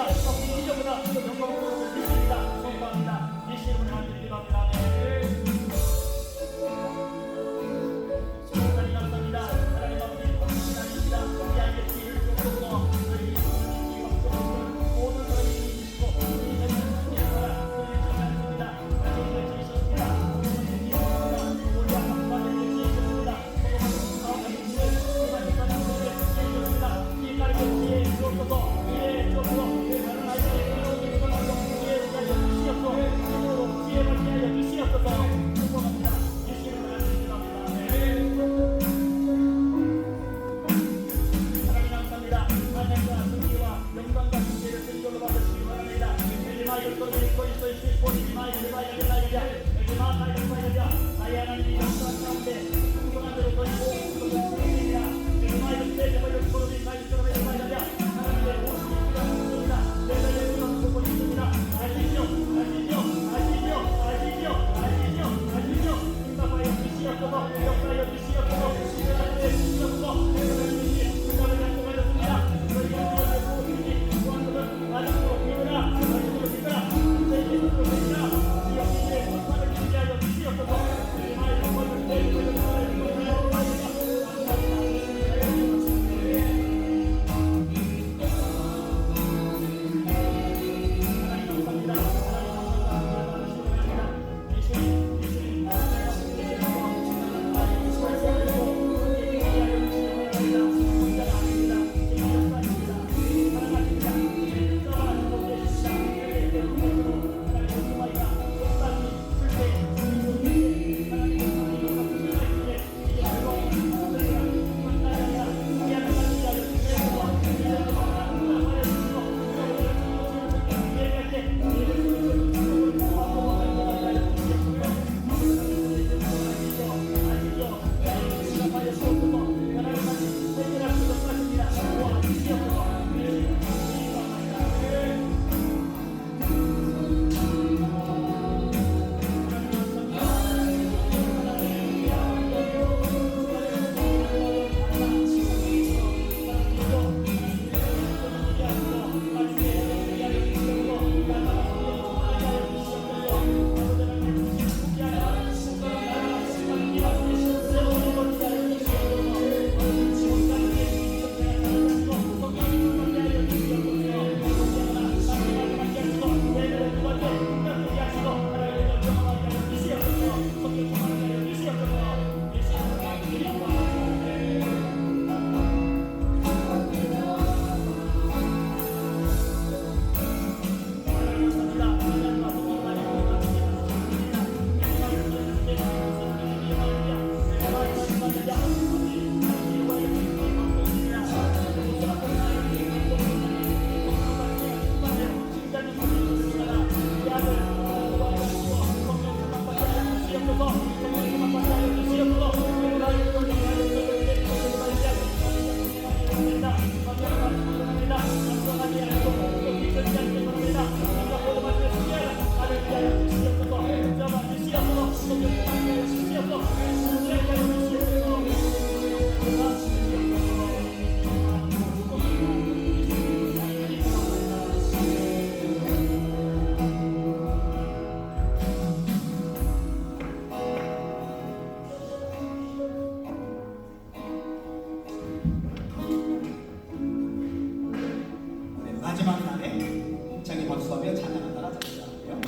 마지막 날에 힘차게 박수하며 찬양한다가 자주자고요.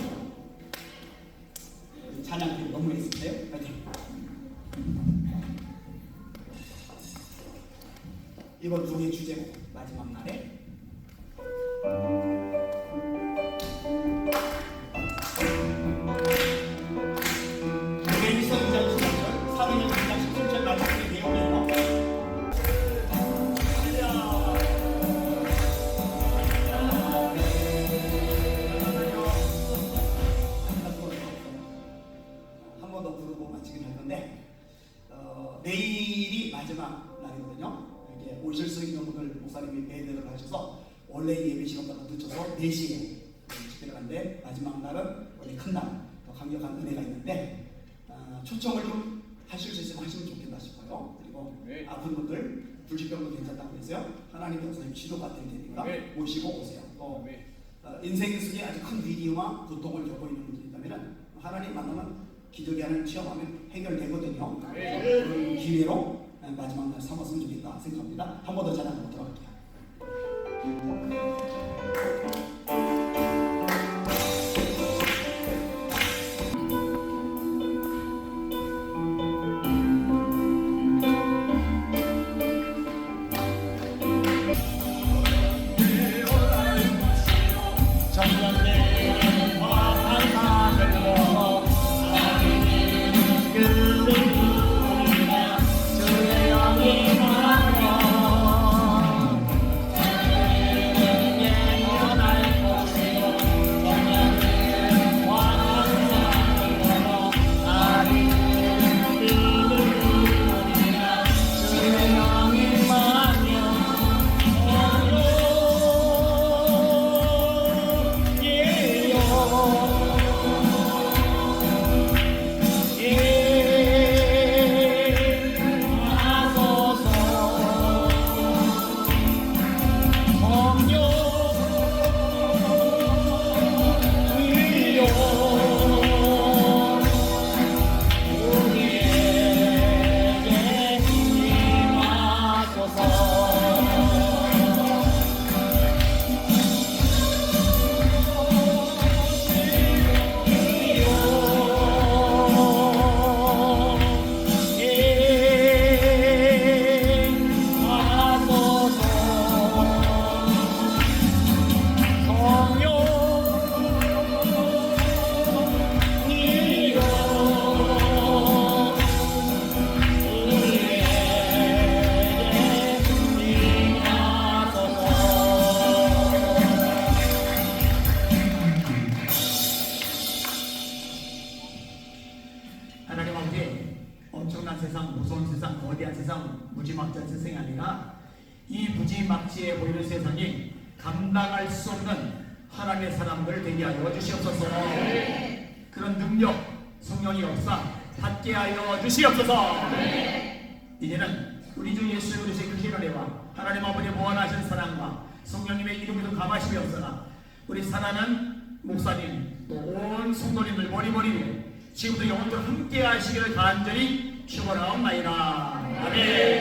찬양팀 너무 있으세요? 파이팅! 이번 종의 주제곡 마지막 날에 레위서 2장 17절, 사도행전 2장 17절 말씀의 내용이에요. 한 번 더 부르고 마치긴 할 건데 내일이 마지막 날이거든요. 이게 오실 수 있는 분들 목사님이 배려를 하셔서 원래 예배 시간보다 늦춰서 4시에 집회를 하는데 마지막 날은 원래 큰 날, 더 강력한 은혜가 있는데 초청을 좀 하실 수 있으면 하시면 좋겠다 싶어요. 그리고 네. 아픈 분들 불치병도 괜찮다고 해서요. 하나님의 목사님 지도가 될 테니까 네. 모시고 오세요. 네. 인생 속에 아주 큰 위기와 고통을 겪고 있는 분들이 있다면 하나님 만나면 기적이 하나님 체험하면 해결되거든요. 네. 그런 기회로 마지막 날 삼았으면 좋겠다 생각합니다. 한 번 더 찬양하고 들어갈게요. 주의 영이 나며 이 무지막지해 보이는 세상이 감당할 수 없는 하나님의 사람들 되게 하여 주시옵소서. 그런 능력, 성령의 역사 받게 하여 주시옵소서. 이제는 우리 주 예수 그리스도의 그 희노애와 하나님 아버지의 무한하신 사랑과 성령님의 이름으로 감하심이 없으나 우리 사랑하는 목사님 또 온 성도님들 머리머리 지금도 영원토록 함께 하시기를 간절히 축원하옵나이다. 아멘.